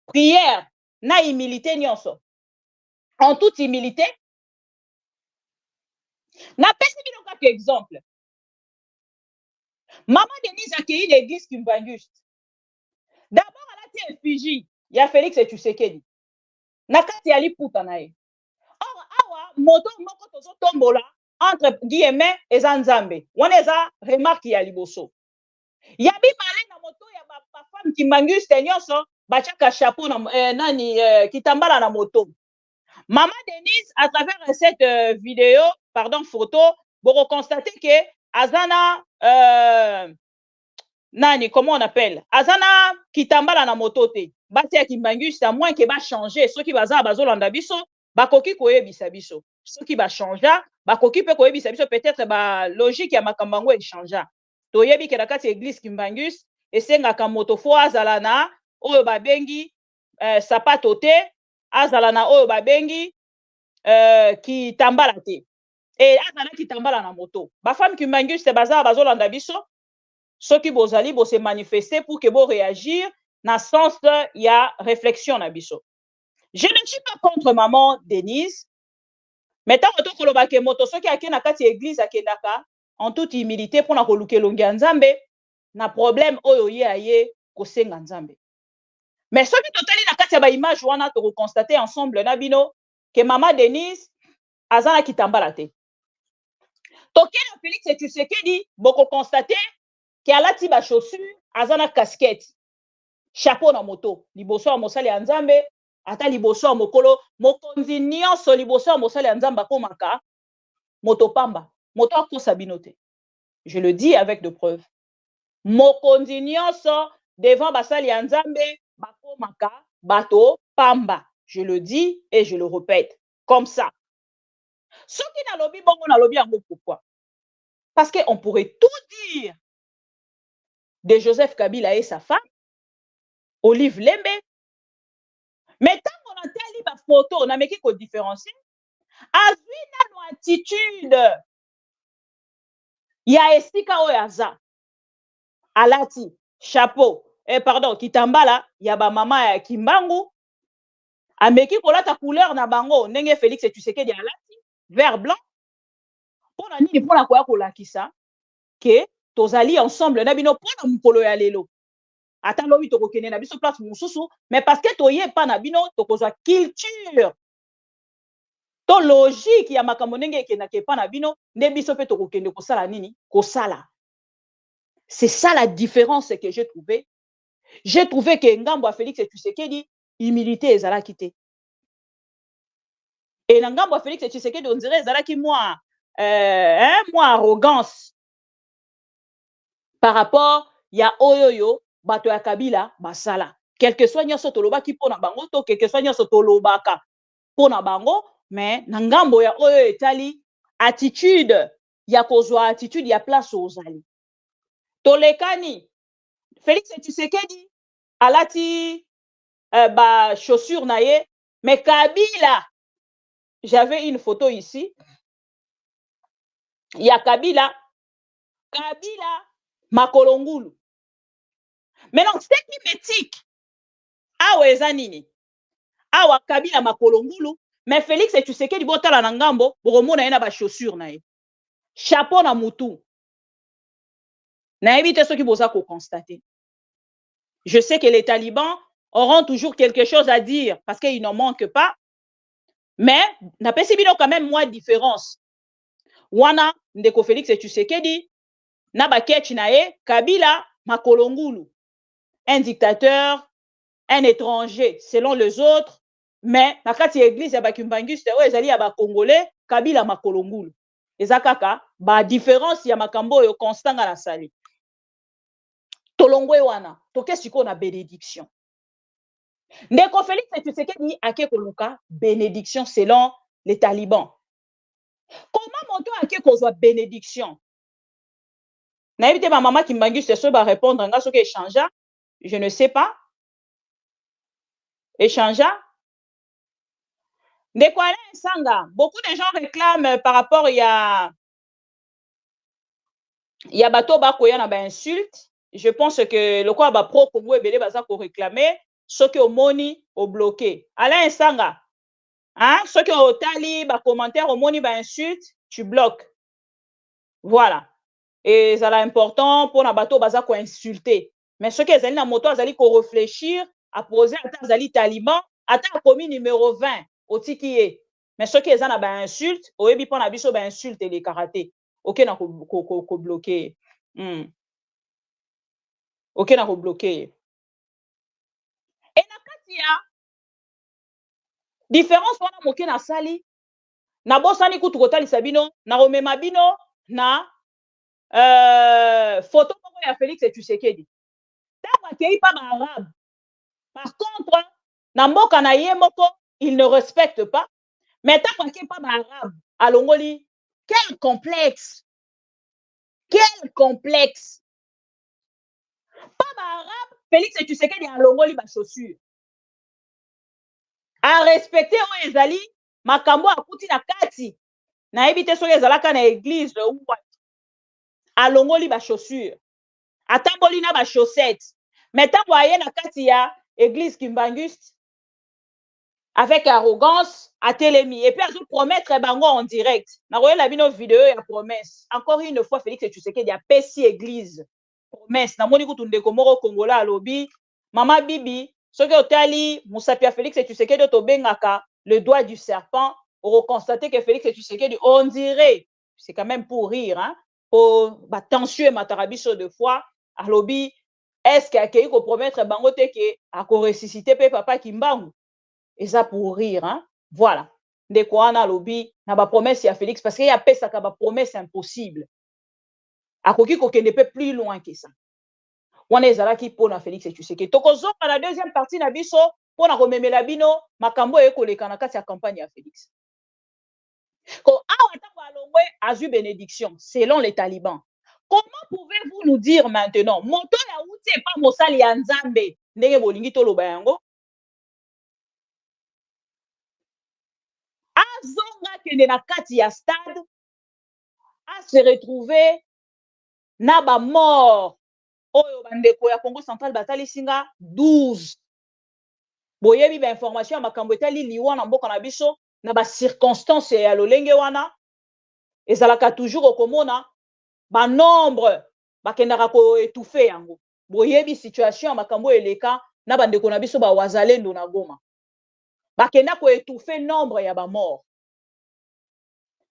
prière na humilité nyonso en toute humilité. Na pesi bino kaka exemple. Maman Denise akei na église Kimbanguiste. D'abord alati effigie ya Félix Tshisekedi na kati ya liputa na ye. Or awa moto moko tozo tombola entre guillemets eza nzambe wana eza remarque ya liboso ya bimale na moto ya ba femme Kimbanguiste nyonso bachaka chapeau na kitambala na moto. Maman Denise à travers cette vidéo pardon photo vous constatez que azana comment on appelle azana kitambala na moto te bati ya Kimbanguiste à moins que ba changer soki baza bazolanda biso bakoki koyebisa biso soki ba changer bakoki pe koyebisa biso peut-être ba logique ya makambango échanger toyebi ke na kati église Kimbanguiste esengaka moto fo azala na oyo babengi sapato te azala na oyo babengi kitambala te et azala kitambala na moto ba femme Kimbanguiste baza bazolanda biso soki bozali bo se manifester pour que bo réagir na sens ya réflexion na biso. Je ne suis pas contre maman Denise mais tant que koloba ke moto soki akena kati église akendaka en toute humilité pour na koluke longi nzambe na problème oyo ye aye kosenga nzambe. Mais soki totali na kati ya ba image wana to constater ensemble na bino que maman Denise azana kitambala te. Tokena Félix Tshisekedi boko constater que alati ba chaussure azana casquette chapeau na moto liboso ya mosali ya nzambe ata liboso ya mokolo mokonzi nyonso liboso ya mosali ya nzambe akomaka moto pamba moto akosa bino te. Je le dis avec de preuves. Mokonzi nyonso devant basali ya nzambe bakomaka bato pamba. Je le dis et je le répète comme ça. Soki na lobi bongo na lobi yango pourquoi? Parce qu'on pourrait tout dire de Joseph Kabila et sa femme Olive Lembe. Mais tant qu'on a tali ba photo, on a meki ko différencier. Azwi na no attitude ya esika oyaza. Alati chapeau pardon kitambala ya ba mama ya Kimbangu. Ameki kolata couleur na bango ndenge Félix Tshisekedi alati vert blanc. Pona nini pona koya kolakisa ke tozali ensemble na bino pona mukolo ya lelo. Ata lobi tokokene na biso place mususu mais parce que toye pa na bino tokozwa culture to logique ya makambo ndenge ekendaka epa na bino nde biso mpe tokokende kosala nini kosala C'est ça la différence que j'ai trouvé. J'ai trouvé que ngambo a Félix Tshisekedi humilité ezalaki te. Et na ngambo a Félix Tshisekedi on dirait ezalaki moi arrogance par rapport ya oyoyo bato ya Kabila basala. Quel que soit nyonso tolobaki pona bango to quel que soit nyonso tolobaka pona bango, mais na ngambo ya oyo etali attitude ya kozwa attitude ya place ozali. Tolekani Félix Tshisekedi alati ba chaussure na ye, mais Kabila, j'avais une photo ici. Il y a Kabila makolongulu. Maintenant, ce qui m'éthique, awa eza nini? Awa Kabila makolongulu, mais Félix Tshisekedi botala na ngambo, boromona ye na ba chaussure na ye. Chapeau na mutu. Na évite ceux qui bosa ko constater. Je sais que les talibans auront toujours quelque chose à dire parce qu'ils n'en manquent pas. Mais na pesi bino quand même moi différence. Wana ndeko Félix Tshisekedi na baketch na ye Kabila makolongulu. Un dictateur, un étranger selon les autres, mais na kati église ya bakimbanguste oyo ezali ya bakongolais Kabila makolongulu. Eza kaka ba différence ya makambo yo constanga na sali. Tolongwe wana toke siko na bénédiction. Ndeko Félix Tshisekedi ake koluka bénédiction selon les talibans. Comment monto ake kozwa bénédiction? Na évité ma maman qui m'angus ce soir va répondre nga soki échangea, je ne sais pas. Échangea. Ndeko Alain Sanga, beaucoup de gens réclament par rapport ya bato bakoya na ba insulte. Je pense que le quoi ba pro Congo ebele baza ko réclamer ce que omoni au bloqué. Alain Sanga, hein, ce que otali ba commentaire omoni ba insulte, tu bloques. Voilà. Et ça est important pour na bato baza ko insulter. Mais ce que ezali na moto azali ko réfléchir à poser ata azali taliban, ata commis numéro 20 otiki ye. Mais ce que ezana ba insulte, oyebi pona biso ba insulte les karaté. OK na ko bloquer. OK na ko bloquer. Et na kati ya différence wana moke na sali na bosani kutu kotalisa bino na romema bino na photo moko ya Félix Tshisekedi. Tango akei pa ba arabe. Par contre, na mboka na ye moko, il ne respecte pas. Mais tango akei pa ba arabe, alongoli quel complexe. Quel complexe. Pas ba arabe, Félix Tshisekedi alongoli ba chaussure. A respecter o ezali makambo akuti na kati. Na ebite soki ezalaka na église ou alongoli ba chaussure. Atamboli na ba chaussettes. Mais tango aye na kati ya église Kimbanguste avec arrogance atelemi et puis azo promettre bango en direct. Na royela bino vidéo ya promesse. Encore une fois Félix Tshisekedi a pesi église. Promesse na moni kutu ndeko moko Kongola alobi Mama Bibi soki otali musapi ya Félix Tshisekedi to bengaka le doigt du serpent, on reconstater que Félix Tshisekedi on dirait c'est quand même pour rire hein pour ba tension matarabiso de fois alobi est-ce qu'il ko promettre bango te ke a ko ressusciter pe papa Kimbangu et ça pour rire hein voilà ndeko wana alobi na ba promesse ya Félix parce qu'il y a pesaka ba promesse impossible akoki ko kende pe plus loin que ça. Wana ezalaki pona Félix Tshisekedi. Tokozonga na deuxième partie na biso pona komemela bino makambo ekoleka na kati ya campagne ya Félix. Ko awa tango alongwe azu bénédiction selon les talibans. Comment pouvez-vous nous dire maintenant moto ya uti pas mosali ya nzambe ndenge bolingi toloba yango? Azonga kende na kati ya stade a se retrouver na ba mort oyo bandeko ya Congo central batali singa 12. Boyebi ba information ya makambo etali liwa na mboka na biso na ba circonstances ya lolenge wana ezalaka toujours okomona ba nombre bakendaka ko étouffer yango. Boyebi situation ya makambo eleka na bandeko na biso ba wazalendo na Goma. Bakenda ko étouffer nombre ya ba mort.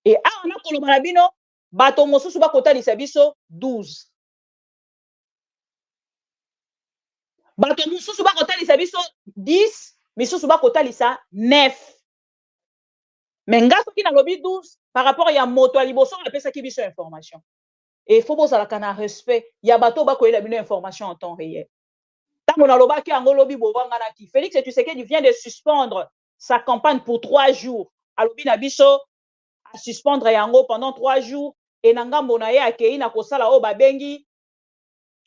Et awa na koloba na bino bato mosusu bakotalisa biso 12. bato mosusu bakotalisa biso 10 misusu bakotalisa 9 mais nga soki nalobi 12 par rapport ya moto ya liboso apesaki biso information et faut bozalaka na respect ya bato bakoyela bino information en temps réel ntango nalobaki yango lobi bobanganaki Félix Tshisekedi vient de suspendre sa campagne pour 3 jours alobi na biso a suspendre yango pendant 3 jours et na ngambo na ye akei na kosala oyo babengi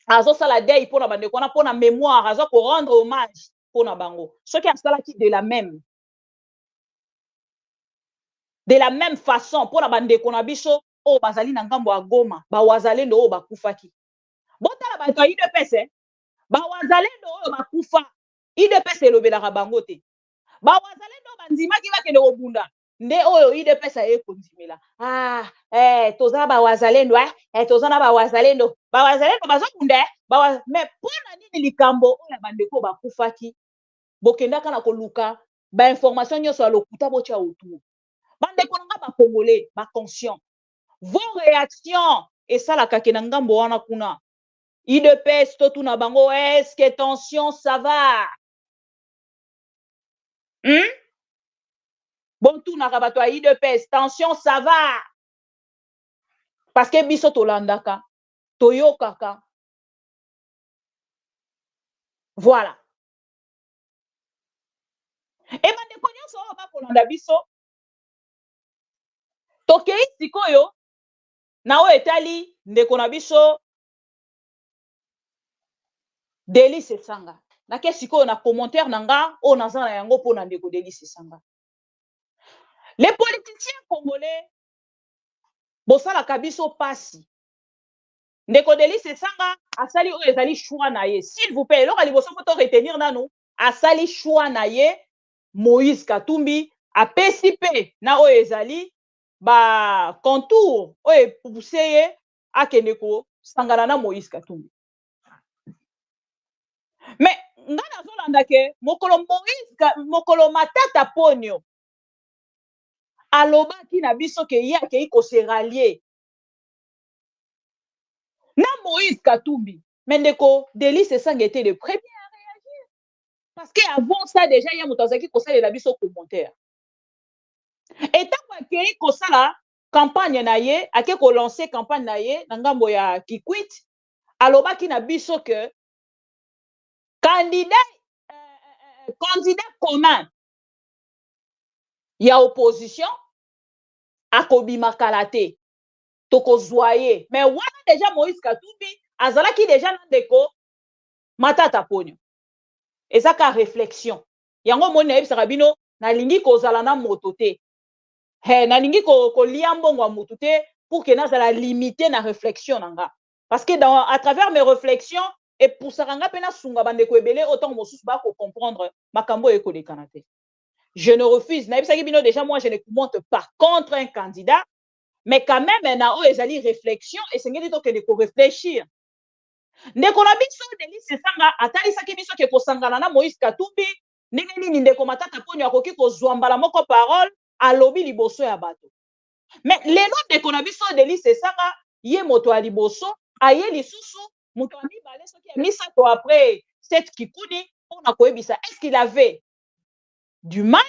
azosala deuil mpona bandeko wana mpona mémoire aza korendre hommage mpona bango soki asalaki de la même façon mpona bandeko na biso oyo bazali na ngambo ya Goma bawazalendo oyo bakufaki botala bato ya UDPS bawazalendo oyo bakufa UDPS elobelaka bango te bawazalendo bandimaki bakende kobunda nde oyo UDPS aye kondimela toza bawazalendo toza na bawazalendo bazokunda mais mpona nini likambo oyo bandeko bakufaki bokendaka na koluka bainformation nyonso ya lokuta botya autour bandeko nanga bakongole baconscient vos réactions esalaka ke na ngambo wana kuna UDPS totuna bango est-ce que tension ça va bon tunaka bato ya UDPS tension ça va parce que biso tolandaka toyokaka voilà et bandeko nyonso oyo bakolanda biso tokei sikoyo na oyo etali ndeko na biso Delice Sanga nake sikoyo na commentaire na nga oyo naza na yango mpona ndeko Delice Sanga les politiciens congolais bosalaka biso pasi ndeko Delice Sanga asali oyo ezali choix na ye s'il vous plaît eloko liboso mpo to retenir nanu asali choix na ye Moïse Katumbi apesi mpe na oyo ezali ba contour oyo epuse ye akende kosangana na Moïse Katumbi mais nga nazolanda ke mokolo Matata Ponyo alobaki na biso ke ye akei kose rallier na Moïse Katumbi mais ndeko Delice Sanga était le premier à réagir parce que avant ça déjà ye moto azalaki kosalela biso commentaire et tango akei kosala campagne na ye ake kolancer campagne na ye na ngambo ya Kikwit alobaki na biso que candidat commun ya opposition akobimaka te tokozwa ye mais wana déjà Moïse Katumbi azalaki déjà na ndeko Matata Ponyo ezaka réflexion yango moni nayebisaka bino nalingi kozala na moto te nalingi kolia mbongo ya motu te pour que nazala limité na réflexion na nga parce que à travers mes réflexions epusaka nga mpe nasunga bandeko ebele autant mosusu bakocomprendre makambo oyo ekolekana te je ne refuse nayebisaki bino déjà moi je ne commente pas contre un candidat mais quand même na oyo ezali réflexion esengeli tokende korefléchir ndeko na biso Delice Sanga atalisaki biso ke kosangana na Moïse Katumbi ndenge nini ndeko Matata Ponyo akoki kozwa mbala moko parole alobi liboso ya bato mais lelo ndeko na biso Delice Sanga ye moto ya liboso aye lisusu moto ya mibale soki ya misato après cette kikuni mpona koyebisa est-ce qu'il avait du mal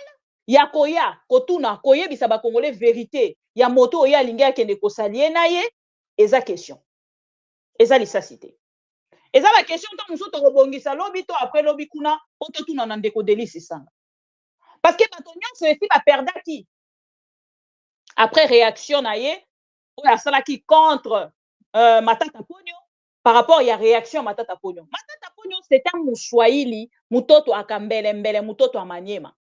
ya koya kotuna koyebisa bakongole vérité ya moto oyo alingi akende kosalie na ye eza question eza lisasi te eza ba question ntango mosusu tokobongisa lobi to après lobi kuna po totuna na ndeko Delice Sanga parce que bato nyonso esi baperdaki après réaction na ye oyo asalaki contre Matata Ponyo par rapport ya réaction Matata Ponyo. Matata Ponyo c'est un Mswahili mutoto akambelembele mutoto a Maniema.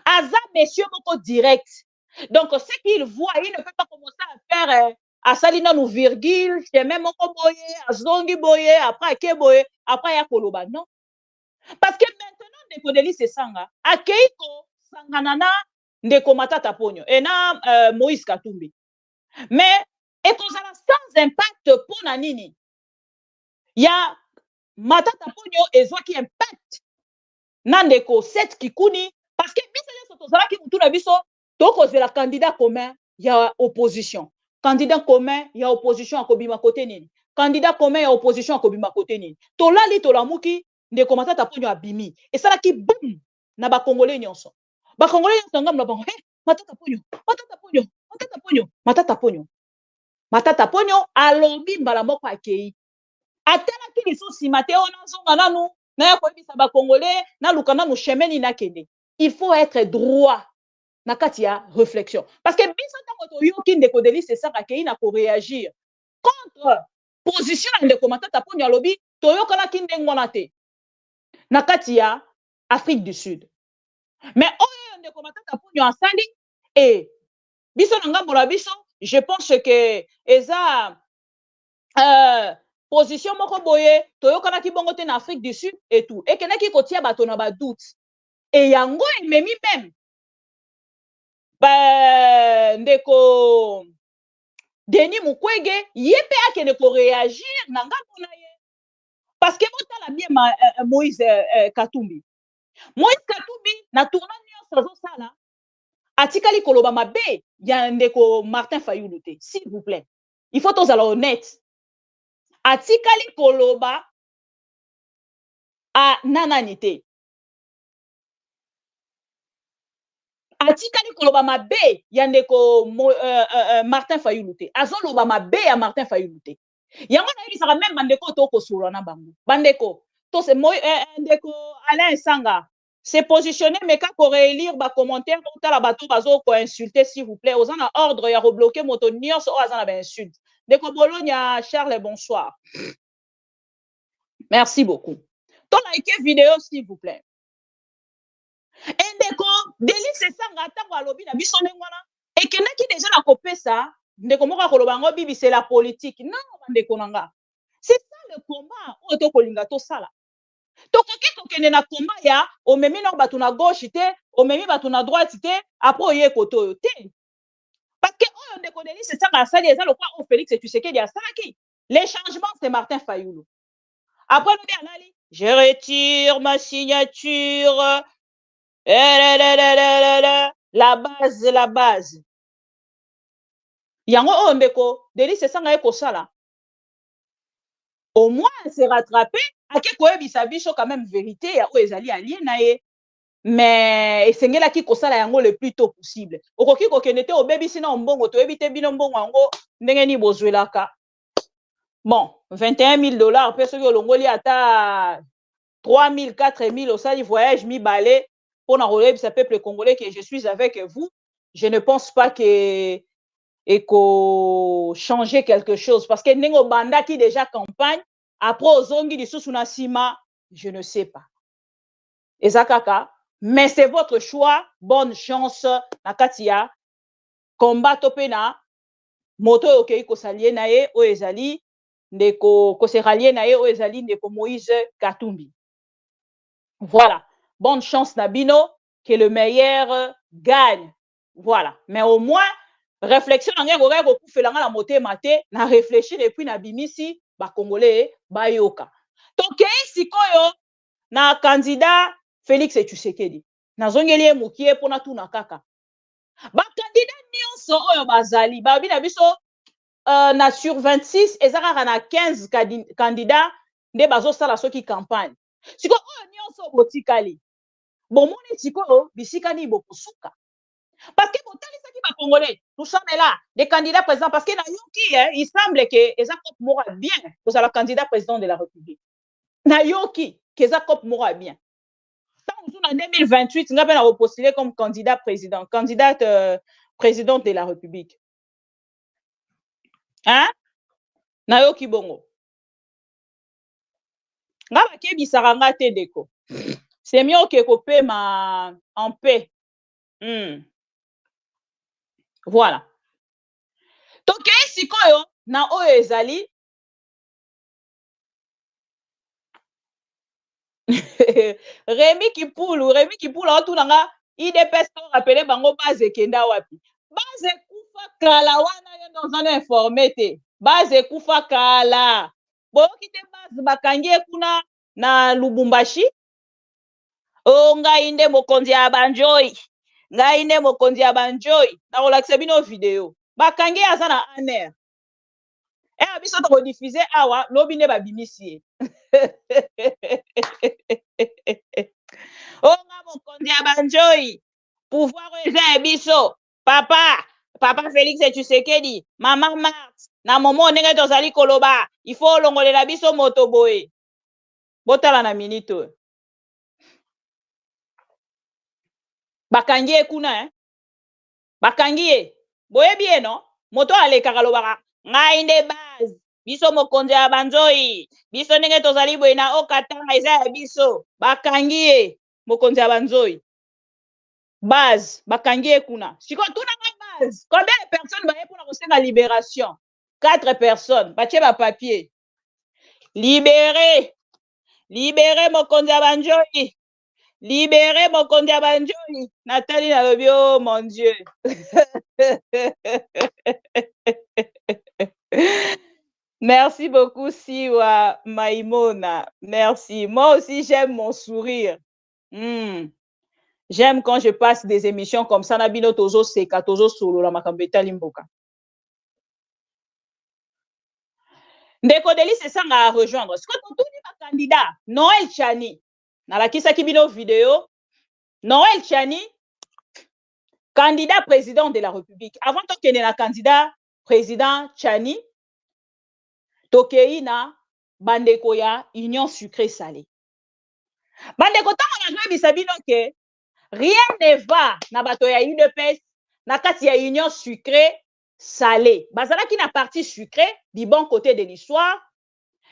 Aza monsieur moko direct. Donc ce qu'il voit, il ne peut pas commencer à faire asalina nou virgule, chemin moko boye, azongi boye, après ake boye, après ya koloba non. Parce que maintenant ndeko Delice Sanga akeiko sanganana ndeko Matata Ponyo et na Moïse Katumbi. Mais ekozala sans impact mpona nini ya Matata Ponyo ezwaki impact na ndeko Seth Kikuni parce que biso nyonso tozalaki mutu na biso tokozela candidat commun ya opposition candidat commun ya opposition akobima kote nini candidat commun ya opposition akobima kote nini tolali tolamuki ndeko Matata Ponyo abimi et ça là qui boum na ba congolais nyonso ngam na bango Matata Ponyo Matata Ponyo alobi mbala moko akei atala ki lisusi mate ona zonga nanu na ya koyebisa ba congolais na luka nanu chemeni na kende. Il faut être droit na kati ya réflexion parce que biso tango toyoki ndeko Delis Esanga akei na ko réagir contre position ya ndeko Matata Ponyo alobi toyokana ki ndenge wana te na kati ya Afrique du Sud. Mais oyo ndeko Matata Ponyo asali et biso na ngambo na biso je pense que eza position moko boye toyokana ki bongo te na Afrique du Sud et tout et kenaki kotia bato na ba doute et yango ememi même ndeko Denis Mukwege yepe akene ko réagir na ngambo na ye parce que botala bien Moïse Katumbi na tournant nyonso sala atikali koloba mabe ya ndeko Martin Fayulu te, s'il vous plaît. Il faut tozala honnête. Atikali koloba a nanani te. Atikali koloba mabe ya ndeko Martin Fayulu te. Azoloba mabe ya Martin Fayulu te. Yango na yebisaka même bandeko to kosolwa na bango. Bandeko to se ndeko Alain Sanga c'est positionné mais quand on relire ba commentaire ou la bateau bazo ko insulter s'il vous plaît aux en ordre ya rebloquer moto nyonso o azana ba insulte ndeko Bologna Charles bonsoir merci beaucoup to like vidéo s'il vous plaît et ndeko Delis Esanga tango alobi na biso ngwana et kenaki déjà na kopesa ndeko moko koloba ngo bibi c'est la politique non ndeko nanga c'est ça le combat o to kolinga to sala tokoki kokende na combat ya omemi na bato na gauche te omemi bato na droite te après oye koto oyo te parce que oyo ndeko Delis Esanga asali eza lokwa o Félix Tshisekedi asalaki les changements c'est Martin Fayulu après lobi anali je retire ma signature la base yango oyo ndeko Delis Esanga ekosala au moins se rattraper ake koyebisa biso quand même vérité ya oyo ezali allié na ye mais esengelaki kosala yango le plus tôt possible okoki kokende te obebisi na mbongo toyebi te bino mbongo yango ndenge ni bozwelaka bon $21,000 mpe soki olongoli ata 3,000 4,000 osali voyage mibale mpona koyebisa peuple congolais que je suis avec vous je ne pense pas que eko changer quelque chose parce que ndenge obandaki déjà campagne après ozongi lisusu na sima je ne sais pas ezakaka mais c'est votre choix bonne chance na kati ya combat to pe na moto okei kosalie na ye o ezali ndeko koseralie na ye o ezali ndeko Moïse Katumbi voilà bonne chance na bino que le meilleur gagne voilà mais au moins réflexion na ngeko ko kufela nga na motema te na réfléchir et puis na bimisi ba congolais bayoka tokei sikoyo na candidat Félix Tshisekedi nazongeli ye mukie pona tuna kaka ba candidat nyonso oyo bazali ba bina biso na sur 26 ezaka na 15 candidats nde bazosala soki campagne sikoyo oyo nyonso botikali bomoni sikoyo bisikani bokosuka parce que botalisaki ba congolais nous sommes là des candidats présidents parce que na yoki il semble que eza cop mora bien pour la candidat président de la République na yoki que eza cop mora bien tant en 2028 nga pe na repostuler comme candidat président candidate présidente de la République hein na yoki bongo nga bakebisaka nga te deko c'est mieux que kopema en paix voilà tokei sikoyo na oyo ezali Rémi Kipulu otuna nga IDPS to rappelé bango base kenda wapi base kufa kala wana yo nozana informé te base kufa kala boyoki te base bakangi kuna na Lubumbashi o ngai nde mokonzi ya banjoi na kolakisa bino video bakangi aza na aner biso to diffuser awa lobi nde babimisi Onga mokonzi ya banjoi. Pouvoir eza biso. Papa Félix Tshisekedi, Mama Marthe, na momo ndenge tozali koloba, il faut longolela biso moto boye. Botala na minute. Bakangi ye kuna, bakangi ye. Boye bien, non? Moto alekaka lobaka, ngai nde base. Biso mokonzi ya banzoi. Biso ndenge tozali boye na okatanga eza ya biso. Bakangi ye, mokonzi ya banzoi. Base, bakangi ye kuna. Siko tuna nga base. Combien de personnes baye pour la libération? 4 personnes. Batie ba papier. Libéré. Libéré mokonzi ya banjoi. Libéré mokonzi ya banjoi. Nathalie nalobi, oh mon Dieu. Merci beaucoup, Siwa Maïmona. Merci. Moi aussi, j'aime mon sourire. J'aime quand je passe des émissions comme ça. Nabino tozo seka, tozo solo la makambeta limboka. Ndeko Delis, c'est ça à rejoindre. Ce que tu dis ma candidat, Noël Tchani, dans la kisa kibino vidéo, Noël Tchani, candidat président de la République. Avant qu'il y ait un candidat président Tchani, Tokeina, Bandeko ya Union sucrée salée. Bandeko tanga na bisabino ke rien ne va na bato ya UDPS na kati ya Union sucrée salée. Bazala qui na partie sucrée du bon côté de l'histoire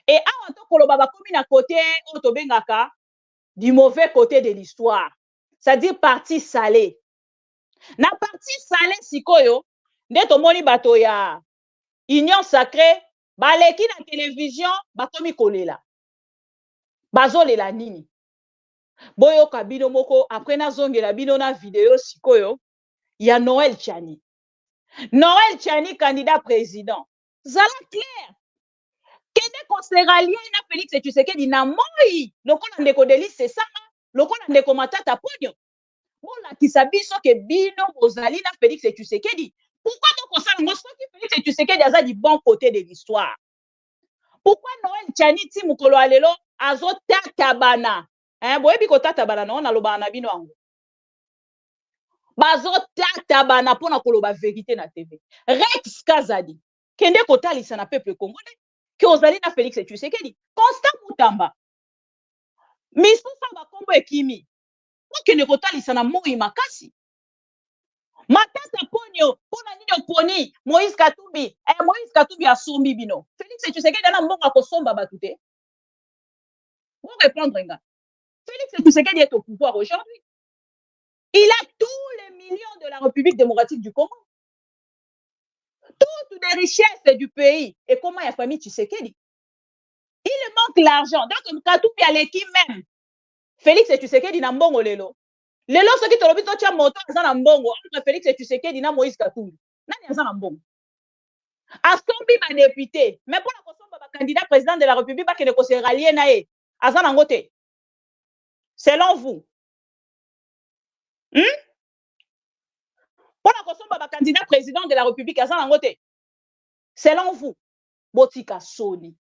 et awa to koloba ba komi na côté otobengaka du mauvais côté de l'histoire. C'est-à-dire partie salée. Na partie salée sikoyo nde tomoni bato ya Union sacrée baleki na télévision bakomi kolela. Bazolela nini? Boyo kabino moko après na zongela bino na vidéo sikoyo ya Noël Tchani. Noël Tchani candidat président. Zala clair. Kende konsera lié na Félix Tshisekedi na moi. Lokola ndeko Delis c'est ça. Lokola ndeko Matata Ponyo. Ola kisabiso ke bino bozali na Félix Tshisekedi. Pourquoi donc on s'en montre que Félix Tshisekedi a du bon côté de l'histoire? Pourquoi Noël Tchani ti mukolo alelo azo tatabana? Boyebi ko tatabana na ona loba na bino ango. Bazo tatabana pona koloba vérité na TV. Rex Kazadi kende kotalisa na peuple congolais que ozali na Félix Tshisekedi. Constant Mutamba. Misusa bakombo ekimi. Okende kotalisa na moi makasi. Matata Ponyo, pona nini oponi Moïse Katumbi, Moïse Katumbi a sombi bino. Félix Tshisekedi ana mbongo akosomba batute. Vous répondre nga. Félix Tshisekedi est au pouvoir aujourd'hui. Il a tous les millions de la République démocratique du Congo. Toutes les richesses du pays. Et comment il y a famille Tshisekedi? Il manque l'argent. Donc Katumbi a l'équipe même. Félix Tshisekedi na mbongo lelo. Lelo soki tolobi to tia moto azana mbongo entre Félix Tshisekedi na Moïse Katumbi. Nani azana mbongo? Asombi ba député, mais pour la kosomba ba candidat président de la République ba kene ko se rallier na ye. Azana ngote. Selon vous? Pour la kosomba ba candidat président de la République azana ngote. Selon vous? Botika Soni.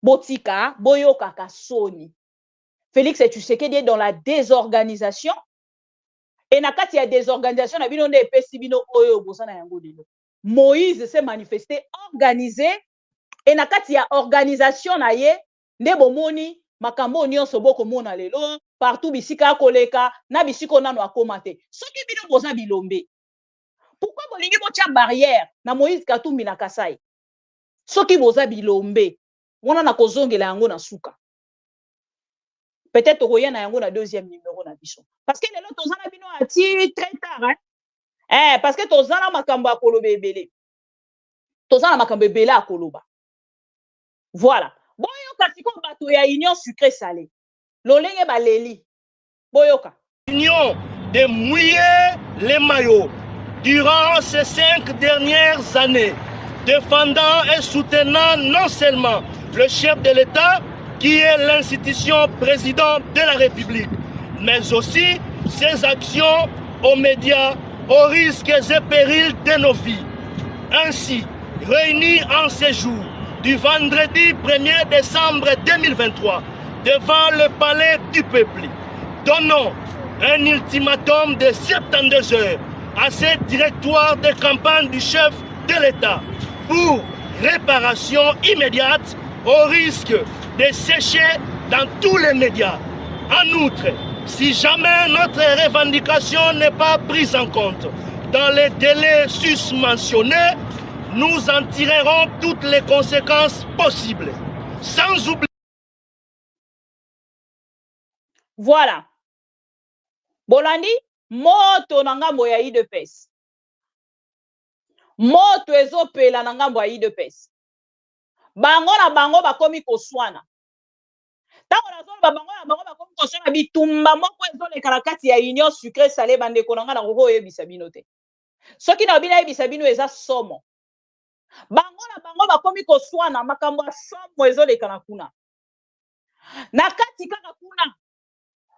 Botika boyoka ka Soni. Félix Tshisekedi est dans la désorganisation. Et nakati ya désorganisation na bino nde pesi bino oyo bosana yango lelo. Moïse s'est manifesté, organisé. Et nakati ya organisation na ye nde bomoni makambo nyonso boko mona lelo partout bisika koleka na bisiko nano akoma te. Soki bino boza bilombe. Pourquoi bolingi botia barrière na Moïse Katumbi na Kasai? Soki boza bilombe. Wana na kozongela yango na suka. Peut-être qu'il y a un deuxième numéro na biso. Parce que les autres ont bino ati très tard parce que tozana na makambo ya koloba ebele. Tozana na makambo ebele ya koloba. Voilà. Boyoka siko bato ya Union sucrée salée. Lolenge baleli. Boyoka. Union de mouiller les maillots durant ces 5 dernières années, défendant et soutenant non seulement le chef de l'État qui est l'institution président de la République, mais aussi ses actions aux médias, aux risques et périls de nos vies. Ainsi, réunis en ces jours, du vendredi 1er décembre 2023 devant le palais du peuple. Donnons un ultimatum de 72 heures à ce directoire de campagne du chef de l'État pour réparation immédiate au risque de sécher dans tous les médias. En outre, si jamais notre revendication n'est pas prise en compte dans les délais susmentionnés, nous en tirerons toutes les conséquences possibles. Sans oublier. Voilà. Bolandi, moto na ngambo ya IDPS. Moto ezopela na ngambo ya IDPS. Bango na bango bakomi koswana. Tango na zolo bango na bango bakomi koswana bitumba moko ezoleka na kati ya union sucré salé bandeko na nga na koko oyebisa bino te. Soki na bina yebisa bino eza somo. Bango na bango bakomi koswana makambo ya somo ezoleka na kuna. Na kati kaka kuna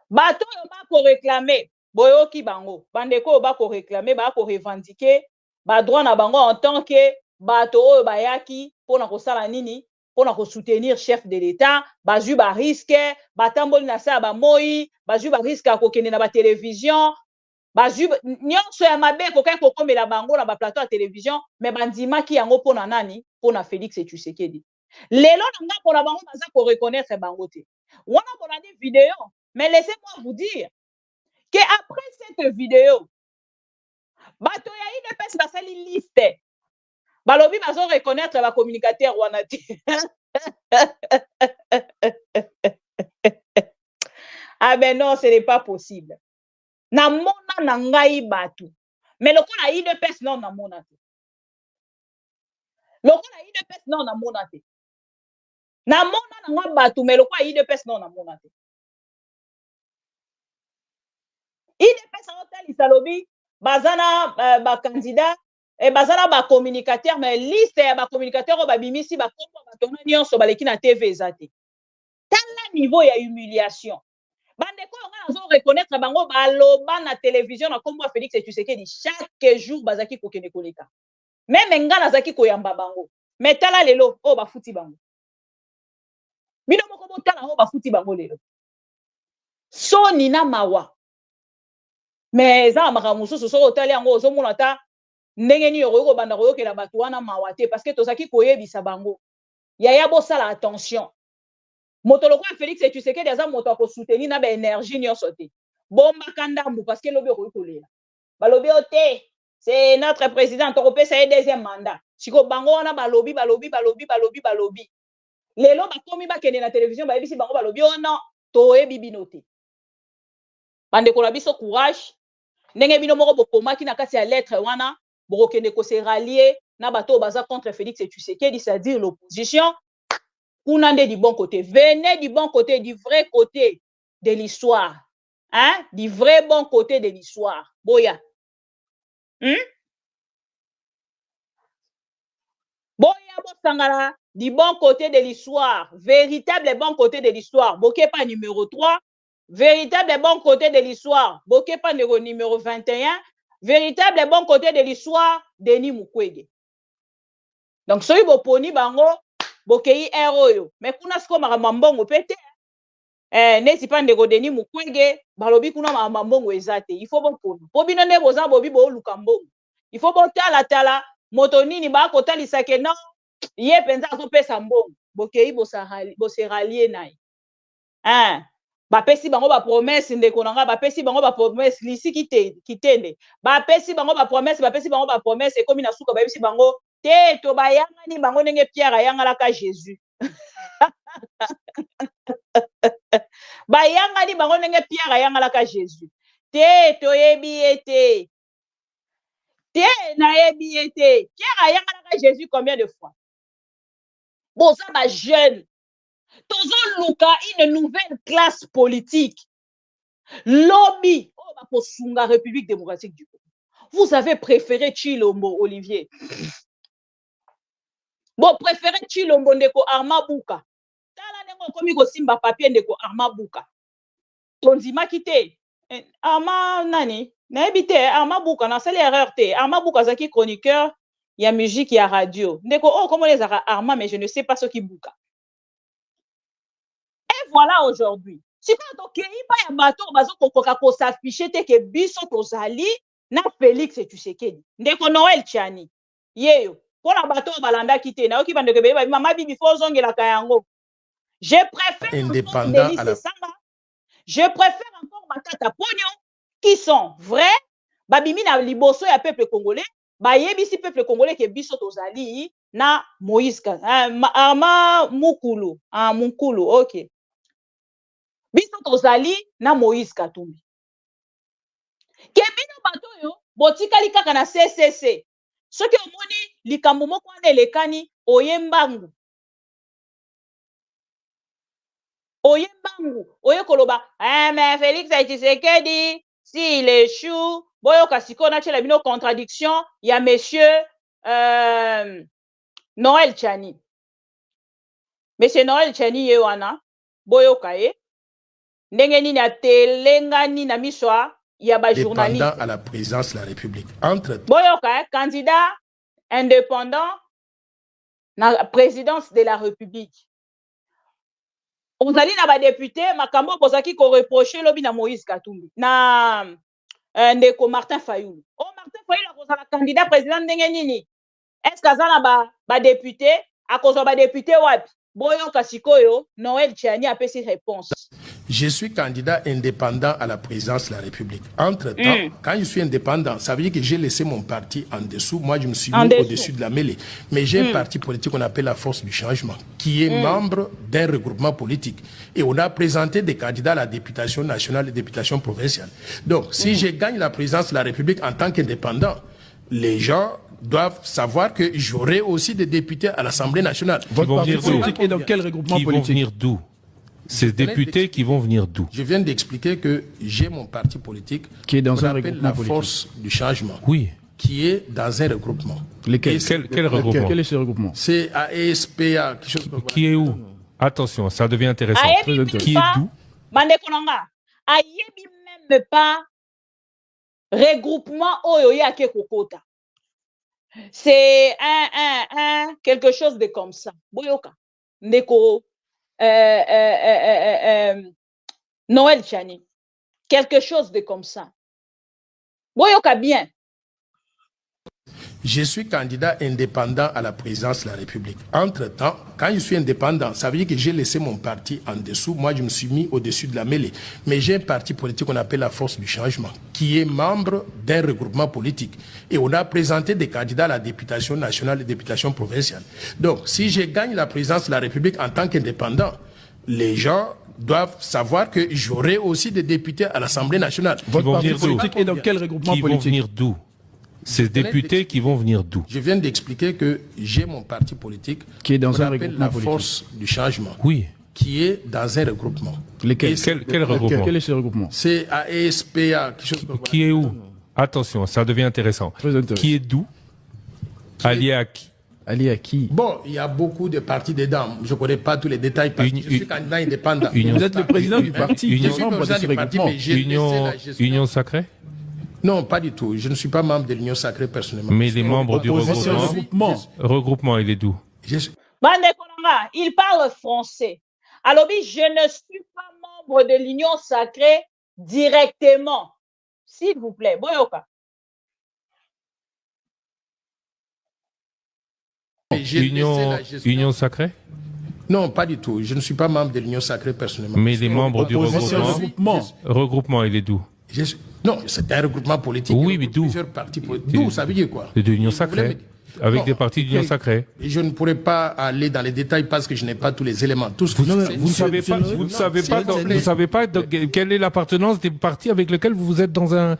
bato oyo bako réclamer boyoki bango bandeko oyo bako réclamer bako revendiquer ba droit na bango en tant que bato oyo bayaki pona kosala nini pona ko soutenir chef de l'État bazui ba risque batamboli na sa ba moi bazui ba risque ya kokende na ba télévision bazui nyonso ya mabe kokai kokomela bango na ba plateau ya télévision mais bandimaki yango pona nani pona Félix Tshisekedi lelo na nga pona bango baza ko reconnaître bango te wana pona ni vidéo. Mais laissez-moi vous dire qu'après cette vidéo, bato ya IDPS basali liste. Balobi bazo reconnaître la communicateur wanati. Ah ben non, ce n'est pas possible. Na mona na ngai batu. Mais le ko na IDPS non na mona te. Le ko na IDPS non na mona te. Na mona na nga batu mais le ko na IDPS non na mona te. IDPS hotel isalobi bazana ba candidat et bazana ba communicateur mais liste ya ba communicateur ba bimisi ba kombo batona nyonso baleki na TV ezate. Tala niveau ya humiliation. Bandeko nga nazo reconnaître bango baloba na télévision na kombo Félix Tshisekedi chaque jour bazaki kokene koleka. Même nga nazaki koyamba bango. Mais tala lelo o ba futi bango. Bino moko botala o ba futi bango lelo. So nina mawa. Mais ça makamusu so hôtel yango ozomona ta ndenge ni yoko banda koyokela bato wana mawate parce que tozaki koyebisa bango yaya bosala attention moto lokwa Félix Tshisekedi aza moto ko soutenir na ba énergie nyonso te bomba kandambu parce que lobi ko kolela balobi ote c'est notre président tokopesa ye deuxième mandat siko bango wana balobi lelo bakomi bakende na télévision bayebisi bango balobi oh non toyebi bino te bande ko la biso courage. Ndenge bino moko bokomaki na kati ya lettre wana bokende ko se rallier na bato baza contre Félix Tshisekedi, c'est-à-dire l'opposition. Kuna nde du bon côté, venez du bon côté, du vrai côté de l'histoire. Hein? Du vrai bon côté de l'histoire. Boya. Boya bosangala du bon côté de l'histoire, véritable bon côté de l'histoire. Boké pas numéro 3. Véritable bon côté de l'histoire, Boké pas numéro 21, véritable bon côté de l'histoire, Denis Mukwege. Donc, soy boponi bango, Bokei héros. Mais kuna sko maramambongo pete, nesi pas ndeko Denis Mukwege, balobi kuna maramambongo ezate. Il faut boponi. Bobino ne boza bobi bo lukambongo. Il faut tala, motonini ba kotali sake non, ye penza so pesa mbongo. Bokei bose rallier nai. Hein? Bapesi bango ba promesse ndeko nanga bapesi bango ba promesse lisi kitende bapesi bango ba promesse ekomi na suka bayebisi bango te to bayanga ni bango ndenge Pierre ayanga la ka Jésus bayanga ni bango ndenge Pierre ayanga la ka Jésus te to yebi ete te na yebi ete Pierre ayanga la ka Jésus combien de fois bon ça ba jeune Tozo Luka, une nouvelle classe politique. Lobby, oh, bah, pour Sunga République démocratique du Congo. Vous avez préféré Chilombo, Olivier. Bon, préféré Chilombo ndeko Armabuka. Tala nengo komi ko simba papier ndeko Armabuka. Tonzima kite. Arma nani? Na ebite Armabuka na sali erreur te. Armabuka zaki chroniqueur y a musique, il y a radio. Ndeko, oh, comment les Armand, mais je ne sais pas ce qui bouca. Et voilà aujourd'hui. Si quand on a pas un bateau, on s'affiche que biso tozali na Félix et Tshisekedi. Ndeko Noël Tchani. Yeyo. Pour la bateau, balanda kite. Na oki bande ke beba mama bibi fo zonge la kayango. Je préfère indépendant à la... Je préfère encore Matata Pognon qui sont vrais. Babimi na liboso ya peuple congolais. Ba yebisi peuple congolais ke biso tozali na Moïse Arma Mukulu. Ah Mukulu, OK. Biso tozali na Moïse Katumbi. Kebino bato yo botikali kaka na CCC. Soki omoni likambo moko wana elekani oyembangu. Oyembangu, oye koloba, mais Félix Tshisekedi, s'il échoue, boyo kasiko na chela bino contradiction, il y a monsieur Noël Tchani. Monsieur Noël Tchani yewana, boyo kaye, ndenge nini atelengani na miswa, il y a ba journaliste. Dépendant à la présidence de la République. Entre boyo kaye, candidat indépendant na présidence de la République. On a dit na député, makambo bozaki ko reprocher lobi na Moïse Katumbi na ndeko Martin Fayulu. Oh Martin Fayulu akozala candidat président ndenge nini? Est-ce que azana ba député akozwa ba député wapi? Boyo kasikoyo Noël Tchani a pesi réponse. Je suis candidat indépendant à la présidence de la République. Entre-temps, quand je suis indépendant, ça veut dire que j'ai laissé mon parti en dessous. Moi, je me suis mis au-dessus de la mêlée. Mais j'ai un parti politique qu'on appelle la Force du Changement, qui est membre d'un regroupement politique. Et on a présenté des candidats à la députation nationale et députation provinciale. Donc, si je gagne la présidence de la République en tant qu'indépendant, les gens doivent savoir que j'aurai aussi des députés à l'Assemblée nationale. Votre parti politique est dans quel regroupement politique? Qui vont venir d'où? Ces députés qui vont venir d'où? Je viens d'expliquer que j'ai mon parti politique qui est dans un regroupement politique. La Force du Changement. Oui. Qui est dans un regroupement. Quel regroupement? Quel est ce regroupement? C'est AESPA. Qui est où? Attention, ça devient intéressant. Qui est d'où? Ayebi même pas regroupement Oyoya Kekokota. C'est quelque chose de comme ça. Boyoka. Ndeko Noël Tchani. Quelque chose de comme ça. Boyoka bien. Je suis candidat indépendant à la présidence de la République. Entre-temps, quand je suis indépendant, ça veut dire que j'ai laissé mon parti en dessous. Moi, je me suis mis au-dessus de la mêlée. Mais j'ai un parti politique qu'on appelle la Force du Changement, qui est membre d'un regroupement politique. Et on a présenté des candidats à la députation nationale et députation provinciale. Donc, si je gagne la présidence de la République en tant qu'indépendant, les gens doivent savoir que j'aurai aussi des députés à l'Assemblée nationale. Votre parti politique est dans quel regroupement politique? Qui vont venir d'où? Ces députés qui vont venir d'où? Je viens d'expliquer que j'ai mon parti politique qui est dans un regroupement la Force du Changement. Oui. Qui est dans un regroupement. Quel regroupement? Quel est ce regroupement? C'est AESPA. Qui est où? Attention, ça devient intéressant. Qui est d'où? Allié à qui? Allié à qui? Bon, il y a beaucoup de partis dedans. Je ne connais pas tous les détails parce que je suis candidat indépendant. Vous êtes le président du parti. Je suis président du parti, mais j'ai Union sacrée? Non, pas du tout. Je ne suis pas membre de l'Union sacrée personnellement. Mais les membres du regroupement. Regroupement, il est d'où? Il parle français. Alors, je ne suis pas membre de l'Union sacrée directement. S'il vous plaît, Boyoka. Union sacrée? Non, pas du tout. Je ne suis pas membre de l'Union sacrée personnellement. Mais les membres du regroupement. Regroupement, il est d'où? Non, c'est un regroupement politique. Oui, mais d'où? Plusieurs partis politiques. D'où, ça veut dire quoi? De l'Union sacrée. Avec des partis d'Union sacrée. Je ne pourrais pas aller dans les détails parce que je n'ai pas tous les éléments. Vous ne savez pas quelle est l'appartenance des partis avec lesquels vous êtes dans un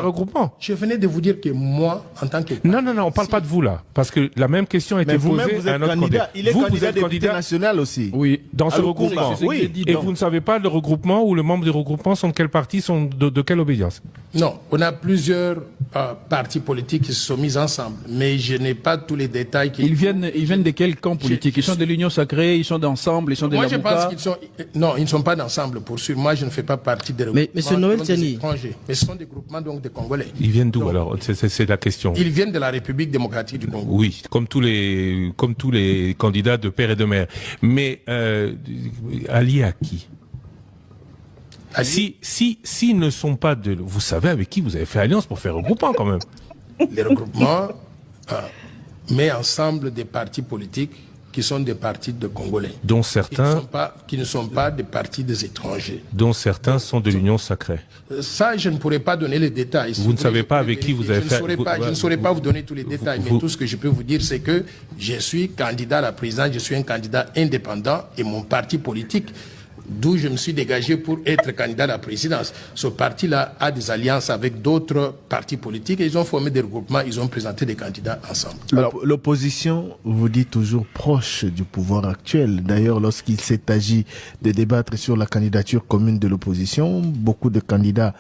regroupement. Je venais de vous dire que moi, en tant que... Non, on ne parle pas de vous là. Parce que la même question a été posée à un autre candidat. Il est candidat député national aussi. Oui, dans ce regroupement. Oui. Et vous ne savez pas le regroupement ou le membre du regroupement sont de quel parti, sont de quelle obédience? Non, on a plusieurs partis politiques qui se sont mis ensemble, mais je n'ai pas tous les détails. Ils viennent de quel camp politique? Ils sont de l'Union Sacrée, ils sont d'ensemble, ils sont de Moi, l'Avocat. je pense qu'ils sont... Non, ils ne sont pas d'ensemble, pour sûr. Moi, je ne fais pas partie des regroupements. Mais M. Noël Tiani... Mais ce sont des groupements donc de Congolais. Ils viennent d'où alors? C'est la question. Ils viennent de la République démocratique du Congo. Oui, comme tous les candidats de père et de mère. Mais alliés à qui? S'ils ne sont pas de... Vous savez avec qui vous avez fait alliance pour faire regroupement quand même? Les regroupements met ensemble des partis politiques qui sont des partis de Congolais. Dont certains... Qui ne sont pas des partis des étrangers. Dont certains sont de l'Union Sacrée. Ça, je ne pourrais pas donner les détails. Vous ne savez pas avec qui vous avez fait... Je ne saurais pas vous donner tous les détails, mais tout ce que je peux vous dire, c'est que je suis candidat à la présidence, je suis un candidat indépendant et mon parti politique, d'où je me suis dégagé pour être candidat à la présidence. Ce parti-là a des alliances avec d'autres partis politiques et ils ont formé des regroupements, ils ont présenté des candidats ensemble. Alors, l'opposition vous dit toujours proche du pouvoir actuel. D'ailleurs, lorsqu'il s'est agi de débattre sur la candidature commune de l'opposition, beaucoup de candidats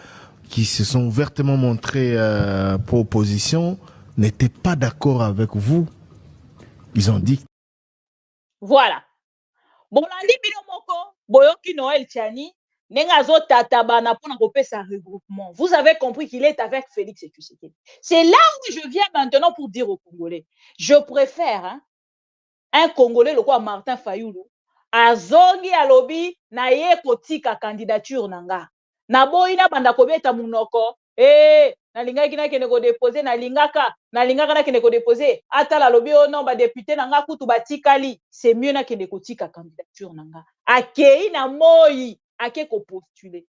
qui se sont ouvertement montrés pour opposition n'étaient pas d'accord avec vous. Ils ont dit. Voilà. Bolandi bino moko boyoki Noël Tiani nengazo tatabana pour n'appeler sa regroupement. Vous avez compris qu'il est avec Félix Tshisekedi. C'est là où je viens maintenant pour dire aux Congolais, je préfère un Congolais le quoi Martin Fayulu azongi alobi na ye kotika candidature nanga na boyina banda kobeta munoko nalingaki na kene ko déposer nalingaka na kene ko déposer atala lobi non ba député nanga kutu batikali, c'est mieux na kene ko tika candidature nanga akei na moi ake ko postuler.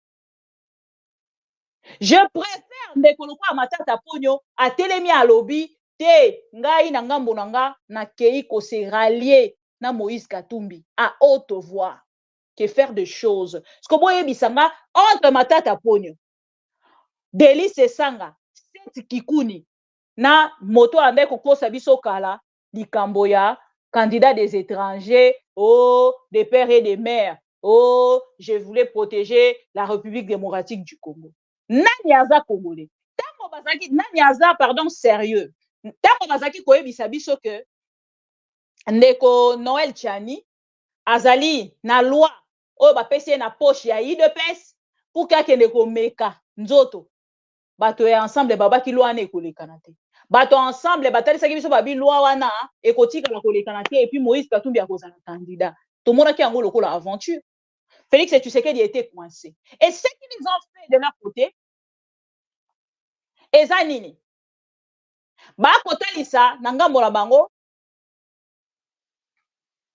Je préfère ndeko lokwa matata ponyo atelemi alobi te ngai na ngambo nanga na kei ko se rallier na Moïse Katumbi à haute voix que faire des choses. Ce que boye bisanga entre matata ponyo Délice Sanga, Seth Kikuni, na moto ande kokosa biso kala, likambo ya candidat des étrangers, des pères et des mères, je voulais protéger la République démocratique du Congo. Nani aza congolais. Tango bazaki, nani aza, pardon, sérieux. Tango bazaki koyebisa biso que ndeko Noël Tiani azali na loi, ba pesi na poche ya IDPS pour kakende ko meka nzoto. Bato ya ensemble babaki loi na ekolekana te. Bato ensemble batalisaki biso babi loi wana ekotika na kolekana te et puis Moïse Katumbi akozala candidat. Tout le monde qui a ngolo kola aventure. Félix Tshisekedi était coincé. Et ce qu'ils ont fait de leur côté, eza nini? Ba kotalisa na ngambo la bango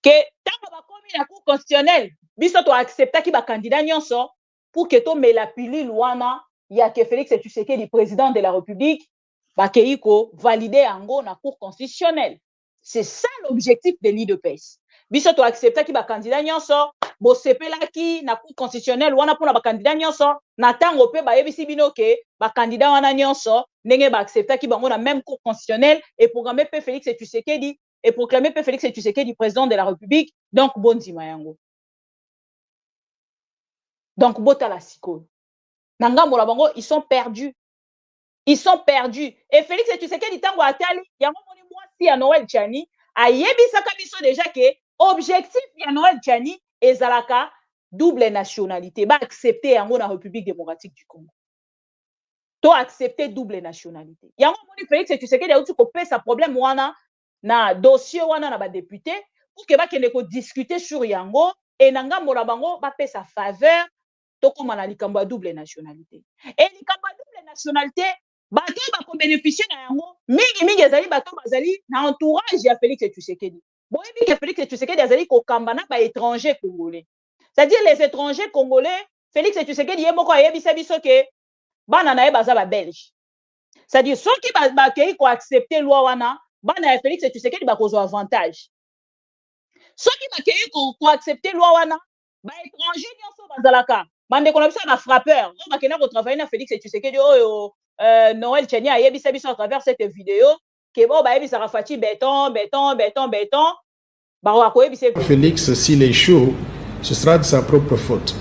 que tango bakomi na cour constitutionnelle, biso to accepta ki ba candidat nyonso pour que to mela pilule wana il y a que Félix Tshisekedi, président de la République, Bakeiko validé en na cour constitutionnelle. C'est ça l'objectif de l'IDPS. Biso to accepta ki ba candidat nyonso, bo sepela ki na cour constitutionnelle wana pour na ba candidat nyonso, na tango pe ba yebisi bino ke ba candidat wana nyonso, ndenge ba accepta ki bango na même cour constitutionnelle et programmer pe Félix Tshisekedi et proclamer pe Félix Tshisekedi président de la République, donc bondima yango. Donc bota la siko. Nangambo la bango, ils sont perdus. Ils sont perdus. Et Félix Tshisekedi tango atali, yango moni mwasi ya Noël Tiani, ayebisaka biso déjà que objectif ya Noël Tiani ezalaka double nationalité. Ba accepter yango na République démocratique du Congo. To accepter double nationalité. Yango moni Félix Tshisekedi a outi ko pesa problème wana na dossier wana na ba député pour que ba kende ko discuter sur yango et nangambo la bango ba pesa faveur comme on a likambo double nationalité. Et likambo double nationalité, bato ba bénéficier na yango, mingi ezali bato bazali na entourage ya Félix Tshisekedi. Boye que Félix Tshisekedi azali ko kambana ba étrangers congolais. C'est-à-dire les étrangers congolais, Félix Tshisekedi yemoko ayebisa biso ke bana na ye baza ba belge. C'est-à-dire ceux qui ba kei ko accepter loi wana, bana ya Félix Tshisekedi ba kozo avantage. Ceux qui ba kei ko accepter loi wana, ba étrangers nyonso bazalaka. Bande qu'on a besoin d'un frappeur. On va qu'on travailler na Félix Tshisekedi Noël Tiani a yebisa biso à travers cette vidéo que bon ba yebisa rafati béton. Félix s'il échoue, ce sera de sa propre faute.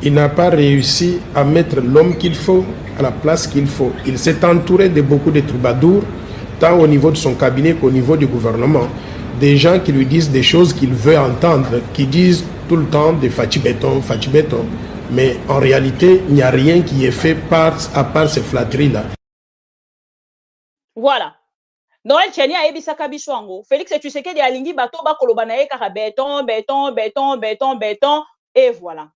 il n'a pas réussi à mettre l'homme qu'il faut à la place qu'il faut. Il s'est entouré de beaucoup de troubadours, tant au niveau de son cabinet qu'au niveau du gouvernement. Des gens qui lui disent des choses qu'il veut entendre, qui disent tout le temps des Fachi Béton. Mais en réalité, il n'y a rien qui est fait à part ces flatteries-là. Voilà. Noël Tchani a ebisaka biswango. Félix Tshisekedi alingi bato bakoloba na ye kaka béton, et voilà.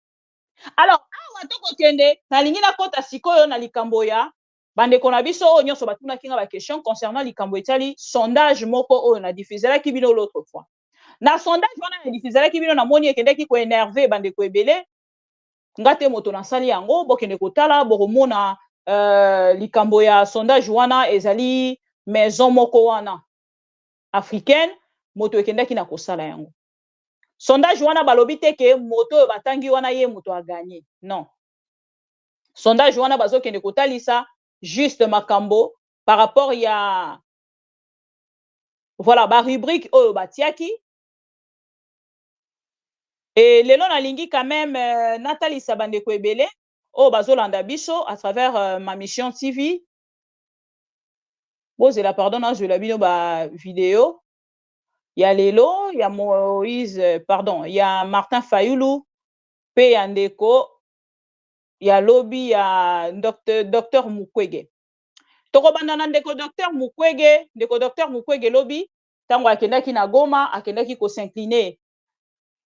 Alors, awa to kokende na lingi na kota sikoyo na likambo ya bandeko na biso oyo nyonso batunaki nga ba question concernant likambo etali sondage moko oyo na diffuselaki bino l'autre fois. Na sondage wana na diffuselaki bino na moni ekendeki ko énerver bandeko ebele. Ngate moto na sali yango bokende kotala bokomona likambo ya sondage wana ezali maison moko wana africaine moto ekendaki na kosala yango. Sondage wana balobi te ke moto batangi wana ye moto a gagné. Non. Sondage wana bazokende kotalisa juste makambo par rapport ya voilà ba rubrique oyo batiaki. Et lelo na lingi quand même natalisa bandeko ebele oyo bazolanda biso à travers ma mission TV. Bozela pardon na je la bino ba vidéo. Il y a Lelo, il y a Moïse, pardon, il y a Martin Fayoulou, P. Yandeko, il y a Lobby, il y a Docteur Mukwege. Tokobanda ndeko Docteur Mukwege Lobby, tango akendaki na Goma, akendaki ko s'incliner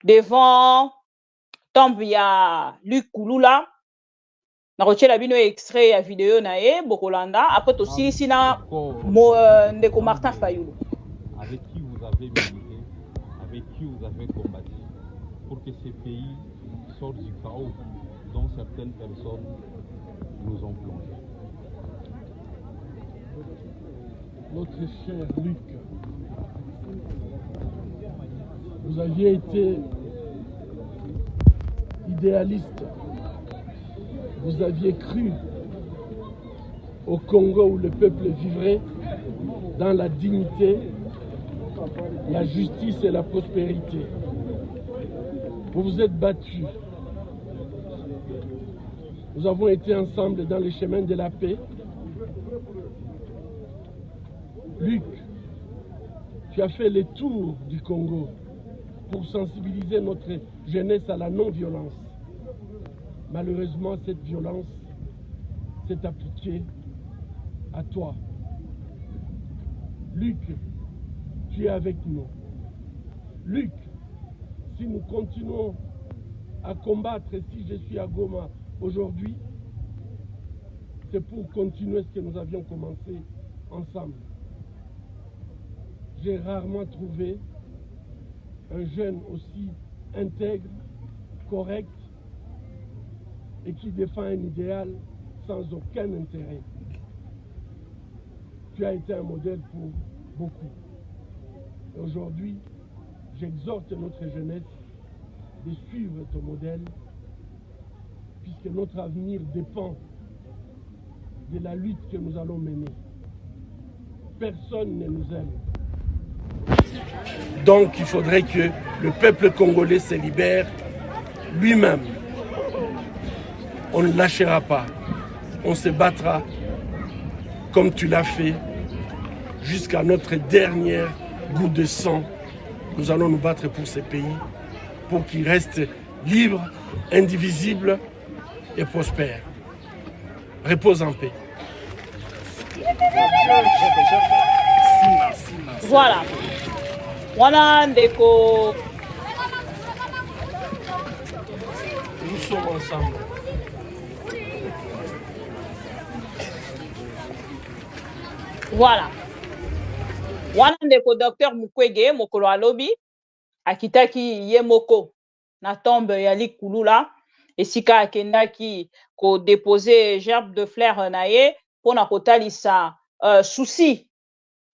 devant tombe ya Luc Kulula. Na rochela bino extrait ya vidéo na ye bokolanda après to silisi na ndeko Martin Fayoulou. Avec qui vous avez milité, avec qui vous avez combattu, pour que ce pays sorte du chaos dont certaines personnes nous ont plongé. Notre cher Luc, vous aviez été idéaliste, vous aviez cru au Congo où le peuple vivrait dans la dignité, la justice et la prospérité. Vous vous êtes battus. Nous avons été ensemble dans les chemins de la paix. Luc, tu as fait le tour du Congo pour sensibiliser notre jeunesse à la non-violence. Malheureusement, cette violence s'est appliquée à toi. Luc, tu es avec nous. Luc, si nous continuons à combattre, si je suis à Goma aujourd'hui, c'est pour continuer ce que nous avions commencé ensemble. J'ai rarement trouvé un jeune aussi intègre, correct et qui défend un idéal sans aucun intérêt. Tu as été un modèle pour beaucoup. Et aujourd'hui, j'exhorte notre jeunesse de suivre ton modèle, puisque notre avenir dépend de la lutte que nous allons mener. Personne ne nous aime. Donc il faudrait que le peuple congolais se libère lui-même. On ne lâchera pas. On se battra comme tu l'as fait jusqu'à notre dernière goutte de sang. Nous allons nous battre pour ce pays, pour qu'il reste libre, indivisible et prospère. Repose en paix. Voilà. Voilà, ndeko. Nous sommes ensemble. Voilà. Wana ndeko Docteur Mukwege mokolo alobi akitaki ye moko na tombe ya Likulula esika akendaki ko déposer gerbe de fleurs na ye pona kotalisa souci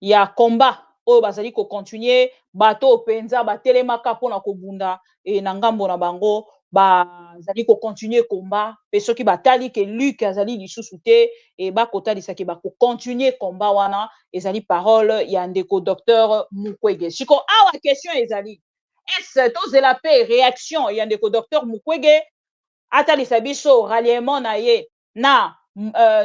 ya combat oyo bazali ko continuer bato penza batelemaka pona kobunda e na ngambo na bango bazali ko continuer combat pe soki batali ke Luc azali lisusu te e bakotalisa ke bako continuer combat wana ezali parole ya ndeko Docteur Mukwege. Siko awa question ezali est-ce tozela pe réaction ya ndeko Docteur Mukwege atalisa biso ralliement na ye na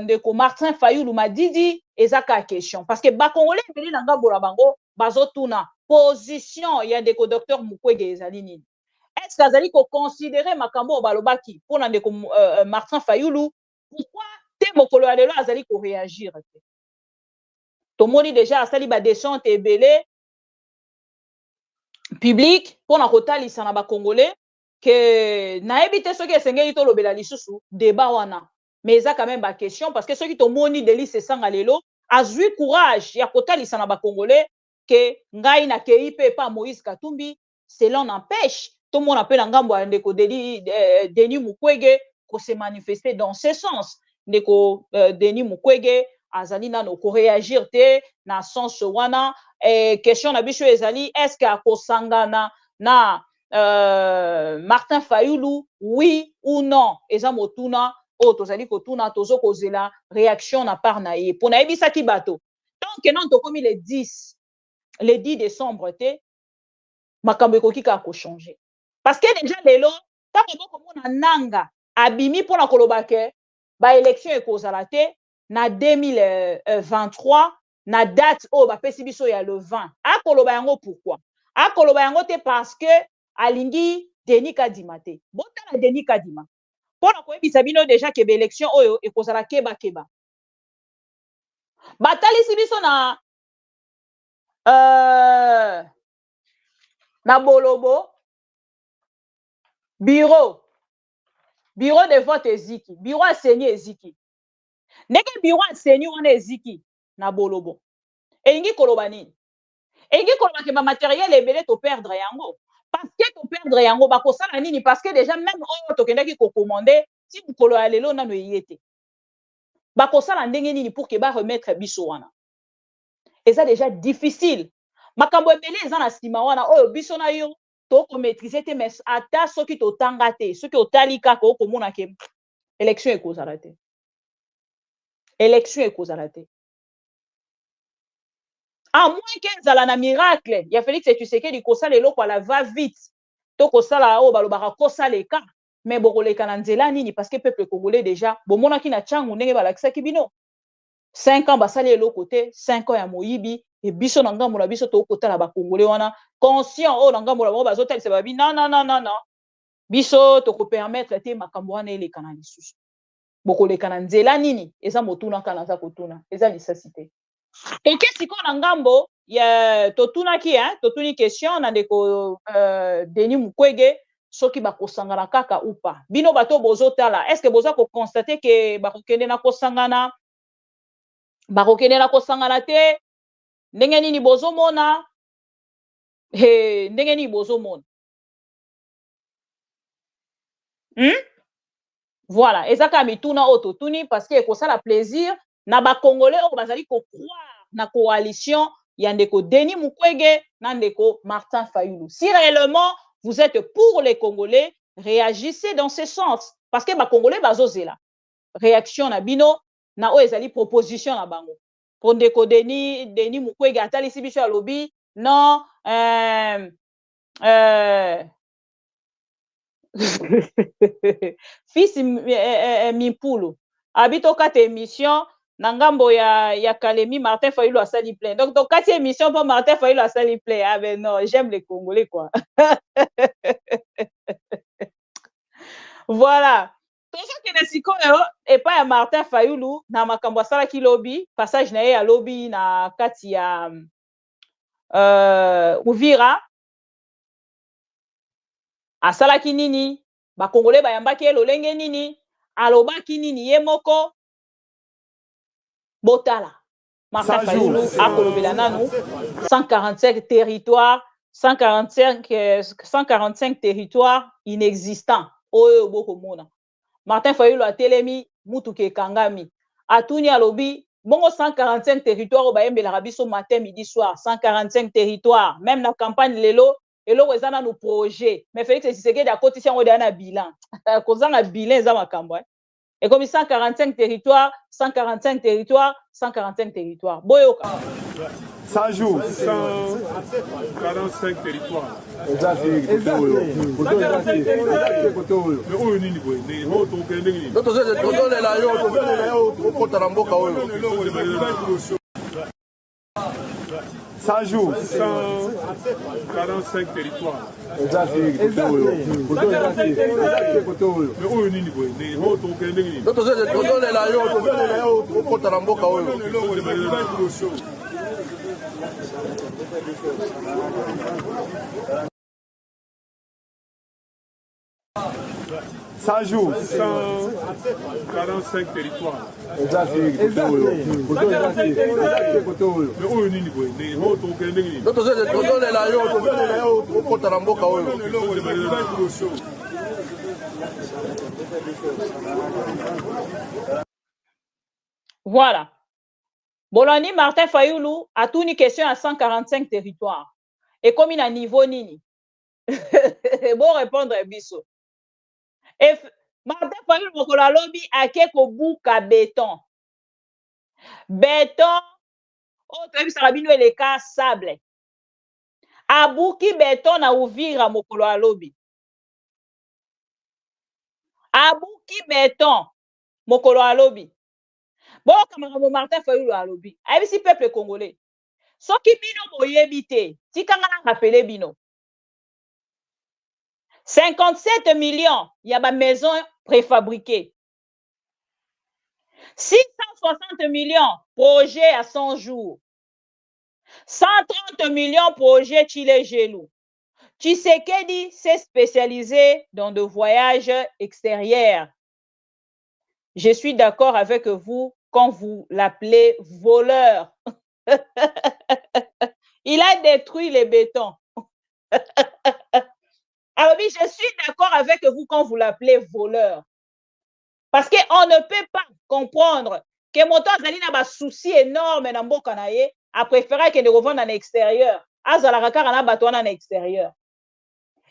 ndeko Martin Fayulu Madidi ezaka question parce que ba Congolais ebele na ngambo na bango bazotuna position ya ndeko Dr Mukwege ezali nini. Est-ce qu'azali ko considérer makambo balobaki pour na ndeko Martin Fayulu, pourquoi te mokolo ya lelo azali ko réagir te. Tomoni déjà asali ba descente ebele public pour na kotalisa na ba Congolais que nayebi te soki esengeli tolobela lisusu débat wana. Mais ça quand même ba question parce que ceux qui tomoni Delice Sanga lelo azui courage ya kotalisa na ba Congolais que ngai na kei pe pa Moïse Katumbi cela n'empêche tout le monde appelle en gambo ndeko Denis Mukwege ko se manifester dans ce sens ndeko Denis Mukwege azali na ko réagir te na sens wana question na biso ezali est-ce que akosangana na Martin Fayulu oui ou non eza motuna o tozali kotuna tozo kozela réaction na part na ye pour na yebisa ki bato tant que non to komi le 10 décembre te makambo ekoki ka ko changer parce que déjà lelo ta ko mona nanga abimi pona koloba ke ba élection ekozala te na 2023 na date o ba pesi biso ya le 20 akoloba yango pourquoi akoloba yango te parce que alingi Denis Kadima te botala Denis Kadima pona koyebisa bino déjà ke ba élection oyo ekozala keba batalisi biso na Bolobo bureau de vote eziki bureau aseni eziki ndenge bureau aseni wana eziki na Bolobo elingi koloba nini elingi koloba ke ba matériel ebele to perdre yango parce que to perdre yango bakosala nini parce que déjà même oyo tokendaki ko commander si mukolo ya lelo nano yete bakosala ndenge nini pour que ba remettre biso wana eza déjà difficile makambo ebele eza na sima wana oyo biso na yo to ko maîtriser te mais ata soki to tanga te soki otali kaka okomona ke élection ekozala te à moins que ezala na miracle ya Félix Tshisekedi kosala eloko la va vite to kosala oyo balobaka kosaleka mais bokoleka na nzela nini parce que peuple congolais déjà bomonaki na tchangu ndenge balakisaki bino 5 ans basali eloko te 5 ans ya moyibi et biso na ngambo na biso to kotala ba Congolais wana conscient o na ngambo na bango bazotalisa babi non biso to ko permettre te makambo wana eleka na lisusu bokoleka na nzela nini eza motuna kana za kotuna eza lisasite toke siko na ngambo ya totuni question na ndeko Denis Mukwege soki bakosangana kaka ou pas bino bato bozotala est-ce que boza ko constater que bakokende na kosangana te ndenge nini bozomona ndenge nini bozomona voilà ezaka mituna oto tuni parce que ekosala plaisir na ba Congolais o bazali ko croire na coalition ya ndeko Denis Mukwege na ndeko Martin Fayulu. Si réellement vous êtes pour les Congolais, réagissez dans ce sens parce que ba Congolais bazozela réaction na bino na o ezali proposition na bango pour ndeko Denis Mukwege atalisi biso ya lobby non fils Mimpulu habito kate émission na ngambo ya Kalemi Martin Fayulu asali plein donc kati émission pour Martin Fayulu asali plein ah ben non j'aime les Congolais quoi voilà tozokende sikoyo epai ya Martin Fayulu na makambo asalaki lobby passage na ye ya lobby na kati ya Uvira asalaki nini bakongolais bayambaki ye lolenge nini alobaki nini ye moko botala Martin Fayulu akolobela nanu 145 territoires inexistants oyo bokomona Martin Fayulu atelemi mutuke ekangami atuni alobi bongo 145 territoires bayembelaka biso matin midi soir 145 territoires même na campagne lelo eloko eza nanu projet mais Félix Tshisekedi akotisi yango deya na bilan kozanga bilan eza makambo ekomi 145 territoires boyoka 100 jours. 145 territoires. Ça joue. 145 territoires. Ça joue. 145 territoires. Voilà. Bolani Martin Fayoulou a tout une question à 145 territoires. Et comme il a niveau nini. Bon répondre biso. Et Martin Fayoulou mokola lobi akeko buka béton. Béton, autre bisarabino le cas sable. Abuki béton na Uvira mokolo alobi. Abuki béton mokolo alobi. Bon, comme Martin Fayoulou alobi. Aïbisi peuple congolais. Soki bino boyebite, tikanga na rappeler bino. 57 millions, il y a ma maison préfabriquée. 660 millions, projet à 100 jours. 130 millions, projet Chile Gelou. Tshisekedi s'est spécialisé dans des voyages extérieurs. Je suis d'accord avec vous quand vous l'appelez voleur. Il a détruit les bétons. Alors oui, je suis d'accord avec vous quand vous l'appelez voleur. Parce qu'on ne peut pas comprendre que Moto Azali n'a pas souci énorme dans Mboka na ye, a préféré qu'il ne revende en extérieur. Azala rakara na batouana en extérieur.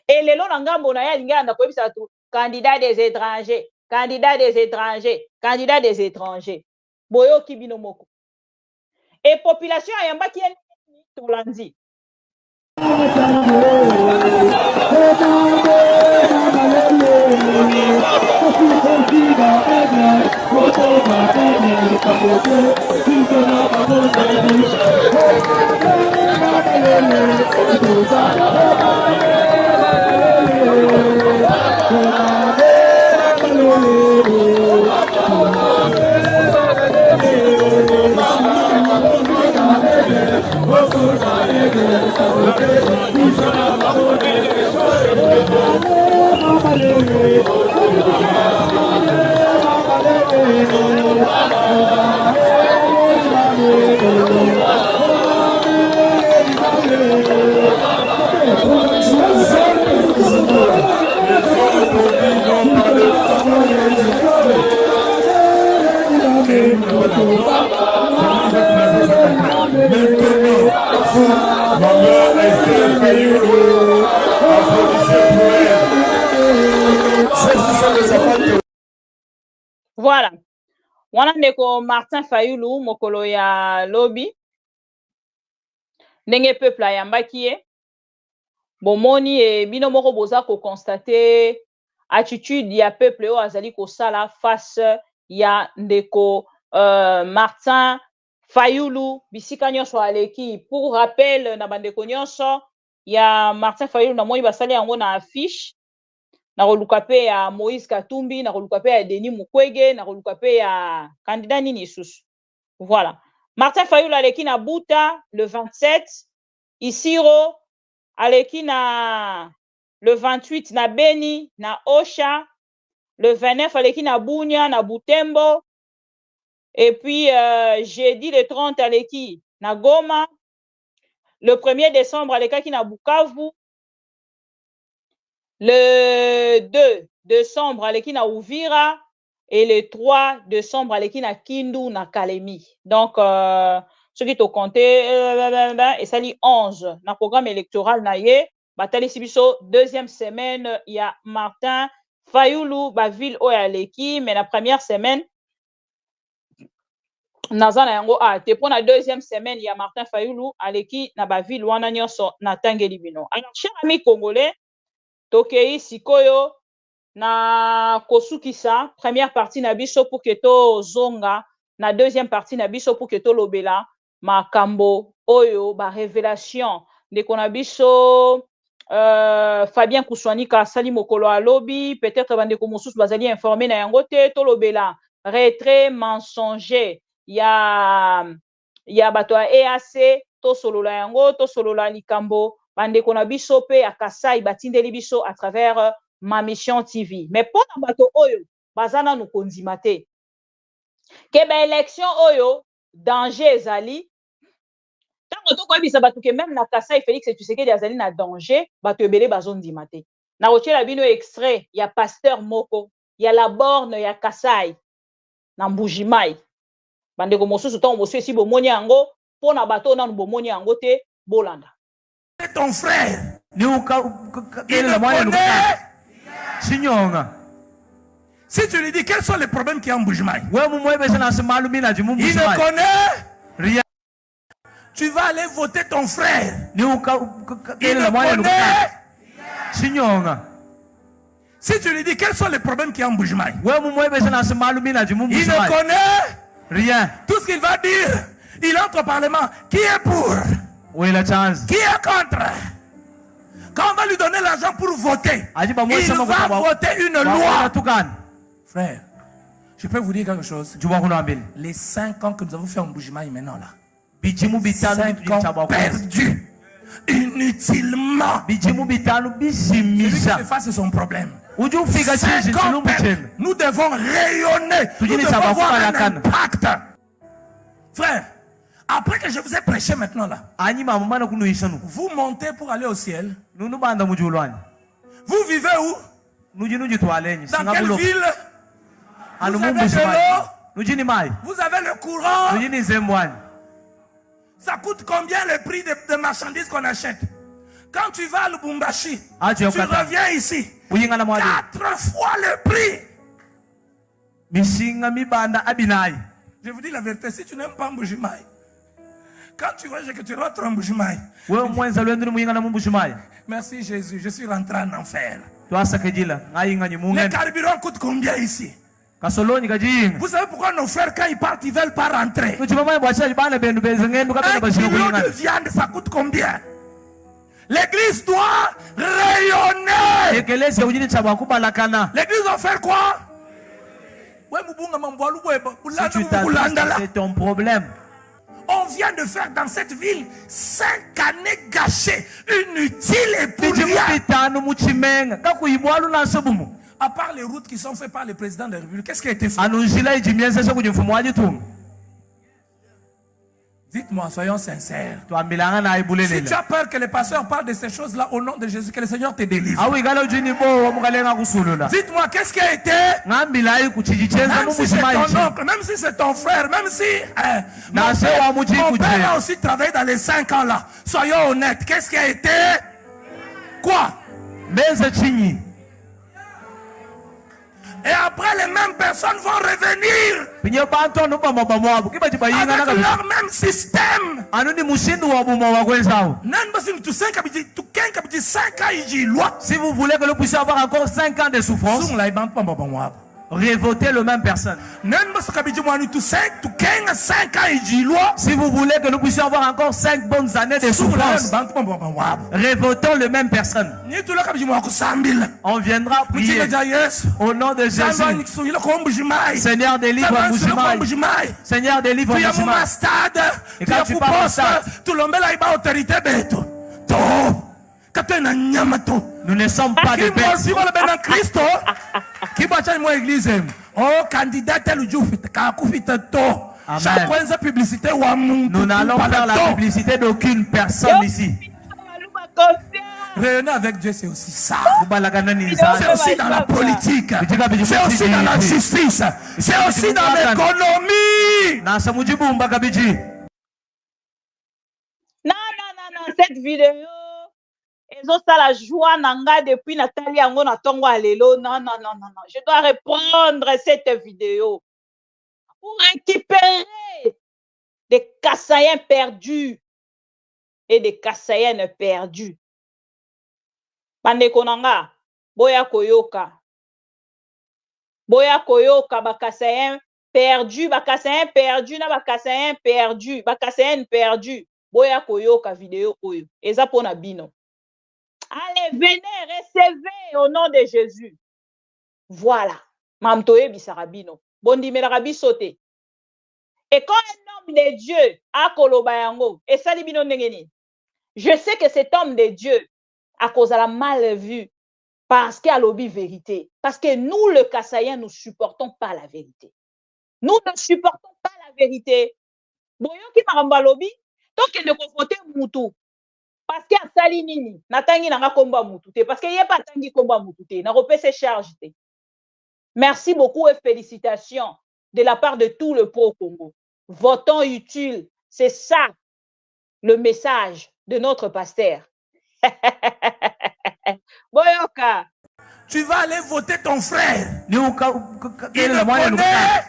Et les lots n'angambo na ya linga na koebisa tout candidat des étrangers, candidat des étrangers, candidat des étrangers. Boyo kibino moko. Et population ayamba qui est Toulandi. Voilà. Wana ndeko Martin Fayoulou mokolo ya lobi. Ndenge peuple ayambaki ye. Bomoni e bino moko boza ko constater attitude ya peuple o azali ko sala face ya ndeko Martin Fayoulou bisika nyonso aleki. Pour rappel na bandeko nyonso ya Martin Fayoulou na moni basali yango na affiche. Na koluka pe ya Moïse Katumbi, na koluka pe ya Denis Mukwege, na koluka pe ya candidat nini isusu. Voilà. Martin Fayoulou aleki na Buta le 27, Isiro aleki na le 28 na Beni, na Osha, le 29 aleki na Bunia, na Butembo, et puis jeudi le 30 aleki na Goma, le 1er décembre aleki na Bukavu, le 2 décembre, aleki na Uvira et le 3 décembre, aleki na Kindu na Kalemi. Donc, ce qui te comptait, et ça lit 11 na programme électoral na ye, batali sibiso deuxième semaine, il y a Martin Fayoulou, ba ville o aleki, mais la première semaine, Nazana yango te pour la deuxième semaine, il y a Martin Fayoulou aleki na ba ville wana nyonso na tangeli bino. Alors, chers amis congolais, tokei sikoyo na kosukisa première partie na biso pour que to zonga na deuxième partie na biso pour que to lobela makambo oyo ba révélation de kona biso Fabien Kouswanika sali mokolo alobi peut-être bande ko mosusu bazali informé na yango te to lobela retrait mensonger ya bato ya EAC to solola yango to solola likambo bande kona biso pe ya Kasai batindeli biso à travers ma mission TV. Mais pour na bato oyo bazana no kondima te ke ba élection oyo danger ezali tango to koyebisa bato ke même na Kasai Félix Tshisekedi azali na danger bato ebele bazondima te na kotiela bino extrait ya pasteur moko ya la borne ya Kasai na Mbujimai bande ko mosusu tango mosusu esi bomoni yango po na bato nanu bomoni yango te bolanda. Ton frère il si tu lui dis quels sont les problèmes qu'il y a en Mbujimai, il ne connaît rien. Tu vas aller voter ton frère, il ne connaît. Si tu lui dis quels sont les problèmes qu'il y a en Mbujimai, il ne connaît rien. Tout ce qu'il va dire, il entre au Parlement. Qui est pour? Qui est contre? Quand on va lui donner l'argent pour voter, il va voter une loi. Frère, je peux vous dire quelque chose. Les 5 ans que nous avons fait en Mbujimai maintenant là, 5 ans perdus inutilement. Celui qui fait face à son problème. 5 ans perdus. Nous devons rayonner. Nous devons avoir un impact. Frère, après que je vous ai prêché maintenant là, vous montez pour aller au ciel. Vous vivez où? Dans quelle ville? Vous avez de l'eau? Vous avez le courant? Ça coûte combien le prix des marchandises qu'on achète? Quand tu vas à Lubumbashi, tu reviens ici, 4 fois le prix. Je vous dis la vérité, si tu n'aimes pas Mbujimai, quand tu vois que tu rentres en Mbujimai, merci Jésus, je suis rentré en enfer. Les carburants coûtent combien ici? Vous savez pourquoi nos frères, quand ils partent, ils ne veulent pas rentrer? 1 kilo de viande, ça coûte combien? L'église doit rayonner. L'église doit faire quoi? Si tu t'attends, c'est ton problème. On vient de faire dans cette ville 5 années gâchées, inutiles et pour rien. À part les routes qui sont faites par le président de la République, qu'est-ce qui a été fait? Dites-moi, soyons sincères. Si tu as peur que les pasteurs parlent de ces choses-là au nom de Jésus, que le Seigneur te délivre. Dites-moi, qu'est-ce qui a été? Même si c'est ton oncle, même si c'est ton frère, même si mon père a aussi travaillé dans les 5 ans là. Soyons honnêtes, qu'est-ce qui a été? Quoi? Et après, les mêmes personnes vont revenir avec leur même système. Si vous voulez que nous puissions avoir encore 5 ans de souffrance, révoter le même personne. Si vous voulez que nous puissions avoir encore 5 bonnes années de souffrance, révotons le même personne. On viendra prier au nom de Jésus. Seigneur, délivre Mbujimai. Seigneur, délivre Mbujimai. Et quand tu parles de ça, nous ne sommes pas des bêtes. Oh, candidat tel Diouf, nous n'allons faire la publicité d'aucune personne ici. Rayonner avec Dieu, c'est aussi ça. C'est aussi dans la politique. C'est aussi dans la justice. C'est aussi dans l'économie. Non, cette vidéo, ezosala joie nanga depuis Nathalie yango na tongo alelo. Non. Je dois reprendre cette vidéo pour récupérer des Kassaïens perdus et des Kassaïennes perdus. Bandeko nanga, boya koyoka. Boya koyoka bakassaïens perdus, bakassaïens perdus na bakassaïens perdus, bakassaïennes perdus. Boya koyoka vidéo oyo. Eza pona bino. Allez, venez, recevez au nom de Jésus. Voilà. Mamtoye bisarabino. Bondi merabi sauté. Et quand un homme de Dieu a kolobayango, et ça bino nengeni. Je sais que cet homme de Dieu a cause à la mal vue parce qu'il a lobby vérité. Parce que nous, le Kassaïen, nous ne supportons pas la vérité. Nous ne supportons pas la vérité. Boyo qui m'a lobby, donc il ne confronte Moutou. Parce qu'il y a Salinini, Natangi n'a pas combat Moutou. Parce qu'il n'y a pas Tangi combat Moutou. N'a pas ses charges. Merci beaucoup et félicitations de la part de tout le pro-Congo. Votons utile. C'est ça le message de notre pasteur. Boyoka. Tu vas aller voter ton frère. Il le connaît.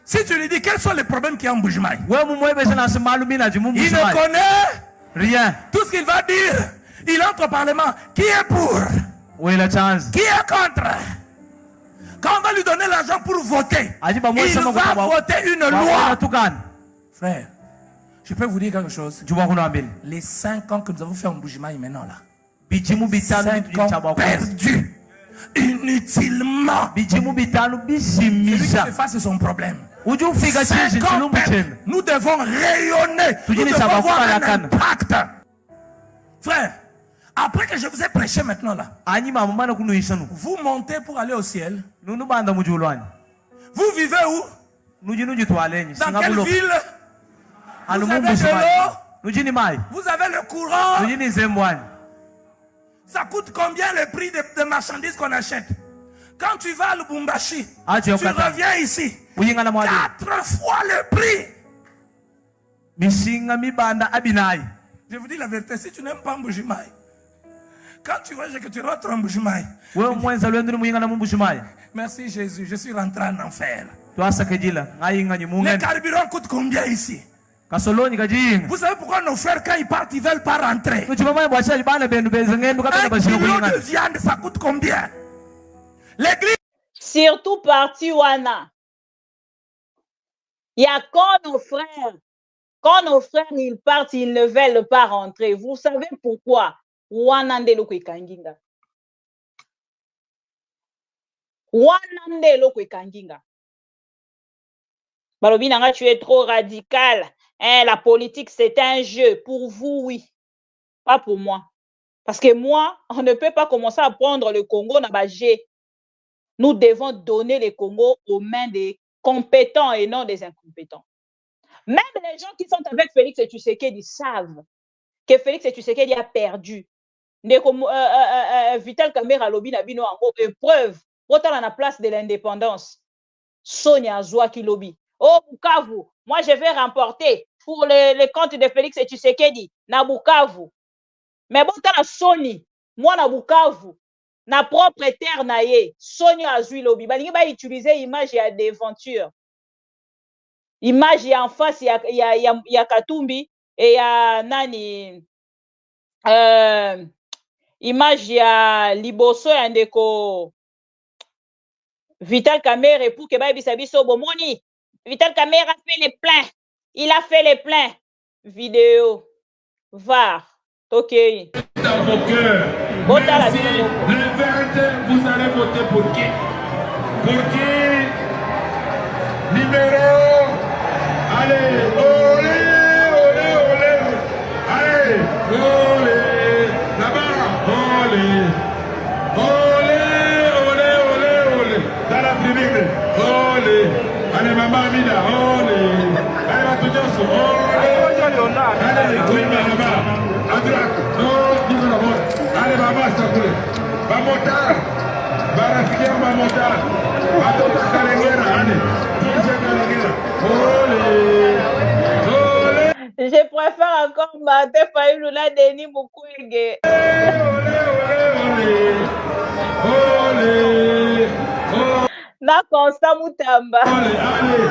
Si tu lui dis quels sont les problèmes qu'il y a en Bujimaï, il ne connaît rien. Tout ce qu'il va dire, il entre au Parlement. Qui est pour? Qui est contre? Quand on va lui donner l'argent pour voter, il va voter une loi. Frère, je peux vous dire quelque chose. Les 5 ans que nous avons fait en Bujimaï maintenant là, 5 ans perdus inutilement. Celui qui fait face à son problème. 5 ans perdus. Nous devons rayonner. Nous devons avoir un impact. Frère, après que je vous ai prêché maintenant là, vous montez pour aller au ciel. Vous vivez où? Dans quelle ville? Vous avez de l'eau? Vous avez le courant? Ça coûte combien le prix des marchandises qu'on achète? Quand tu vas à Lubumbashi, tu reviens ici. 4 fois le prix. Je vous dis la vérité, si tu n'aimes pas Mbujimaï, quand tu vois que tu rentres en Mbujimaï, merci Jésus, je suis rentré en enfer. Le carburant coûte combien ici? Vous savez pourquoi nos frères, quand ils partent, ils ne veulent pas rentrer? 1 kilo de viande, ça coûte combien? L'église. Surtout parti Wana. Il y a quand nos frères, ils partent, ils ne veulent pas rentrer. Vous savez pourquoi? Wana ndelo kwekanginga. Wana ndelo kwekanginga. Balobi nanga, tu es trop radical. Hein, la politique, c'est un jeu. Pour vous, oui. Pas pour moi. Parce que moi, on ne peut pas commencer à prendre le Congo dans le jeu. Nous devons donner le Congo aux mains des compétents et non des incompétents. Même les gens qui sont avec Félix Tshisekedi savent que Félix Tshisekedi a perdu. Vital Kamerhe lobi na bino en épreuve. Autant à la place de l'indépendance. Sonia Zouaki lobi. Oh, Bukavu, moi je vais remporter pour le compte de Félix Tshisekedi na Bukavu. Mais bon, t'as la Sony, moi na Bukavu, na propre terre na ye, Sonia Azui lobi. Balingi ba utiliser image ya d'aventure. Image ya en face ya Katumbi et ya nani image ya liboso ya ndeko Vital Kamerhe pour que ba bisa biso bomoni. Vital Kamerhe a fait les pleins. Il a fait les pleins. Vidéo. VAR. Ok. Dans vos cœurs. Merci. Le 20, vous allez voter pour qui? Pour qui? Numéro. Allez. Olé, olé, olé. Allez. Olé. Là-bas. Olé. Olé, olé, olé, olé. Dans la tribune. Olé. Allez, maman Amina. Olé. Allez, va tout dire ça. Olé. Allez, oui, maman. À droite. Non, dis-moi la bonne. Allez, maman, s'il te plaît. Mamota. Barafikia Mamota. Mamota Kalengera. Allez. Deuxième Kalengera. Olé. Olé. Je préfère encore Martin Fayulu Denis Mukwege. Olé, olé, olé. Olé. Na Constant Mutamba. Allez, allez.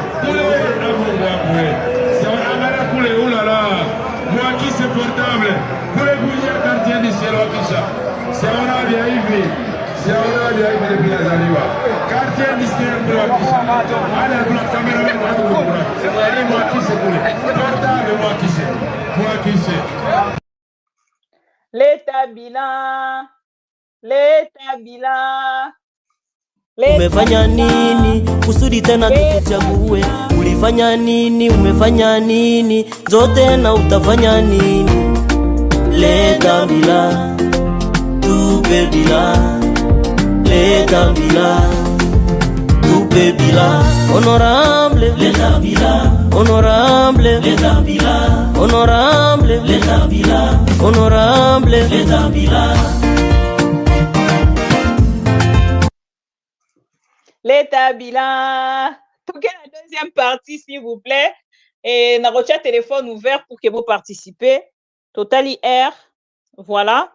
Allez, bloc, caméraman, c'est moi qui c'est pour lui. Moi qui c'est. L'état bilan. Umefanya nini kusudi tena tukuchague? Ulifanya nini? Umefanya nini? Zote na utafanya nini? Leta bila, tupe bila. Leta bila, tupe bila. Honorable, leta bila. Honorable, leta bila. Honorable, leta bila. Honorable, leta bila. L'état bilan. Toquez la deuxième partie, s'il vous plaît. Et n'a reçu téléphone ouvert pour que vous participez. Totali R. Voilà.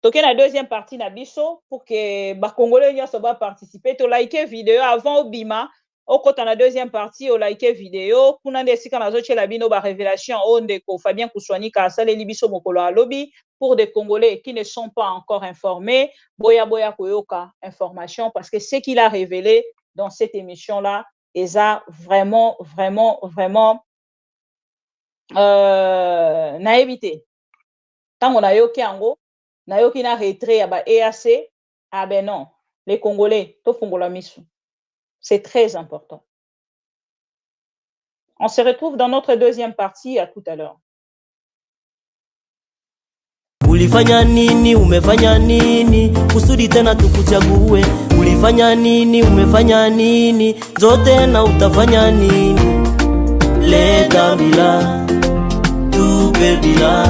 Toquez la deuxième partie, Nabiso, pour que les Congolais ne soient pas participer. Tu likez vidéo avant au Bima. Au côté de la deuxième partie, au likez vidéo. Pour nous décider quand nous la bino ba révélation on de Fabien Koussouani Kassale Libiso Mokolo à lobby pour des Congolais qui ne sont pas encore informés. Boya Koyoka information parce que ce qu'il a révélé dans cette émission là est vraiment n'a évité. Tant on a yoki ango, na yoki na retrait à ba EAC, ah ben non, les Congolais to fongola misu. C'est très important. On se retrouve dans notre deuxième partie. À tout à l'heure. Ulifanya nini? Umefanya nini? Kusudi tena tukuchague. Ulifanya nini? Umefanya nini? Zote na utafanya nini? Leta bila, tupe bila.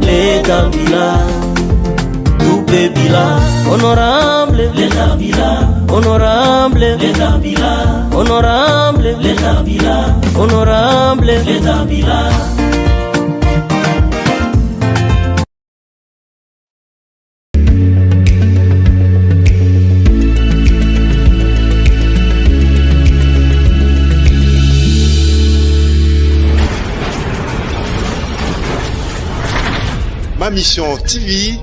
Leta bila, tupe bila. Honorable, leta bila. Honorable, leta bila. Honorable, leta bila. Honorable, leta bila. Ma Mission TV,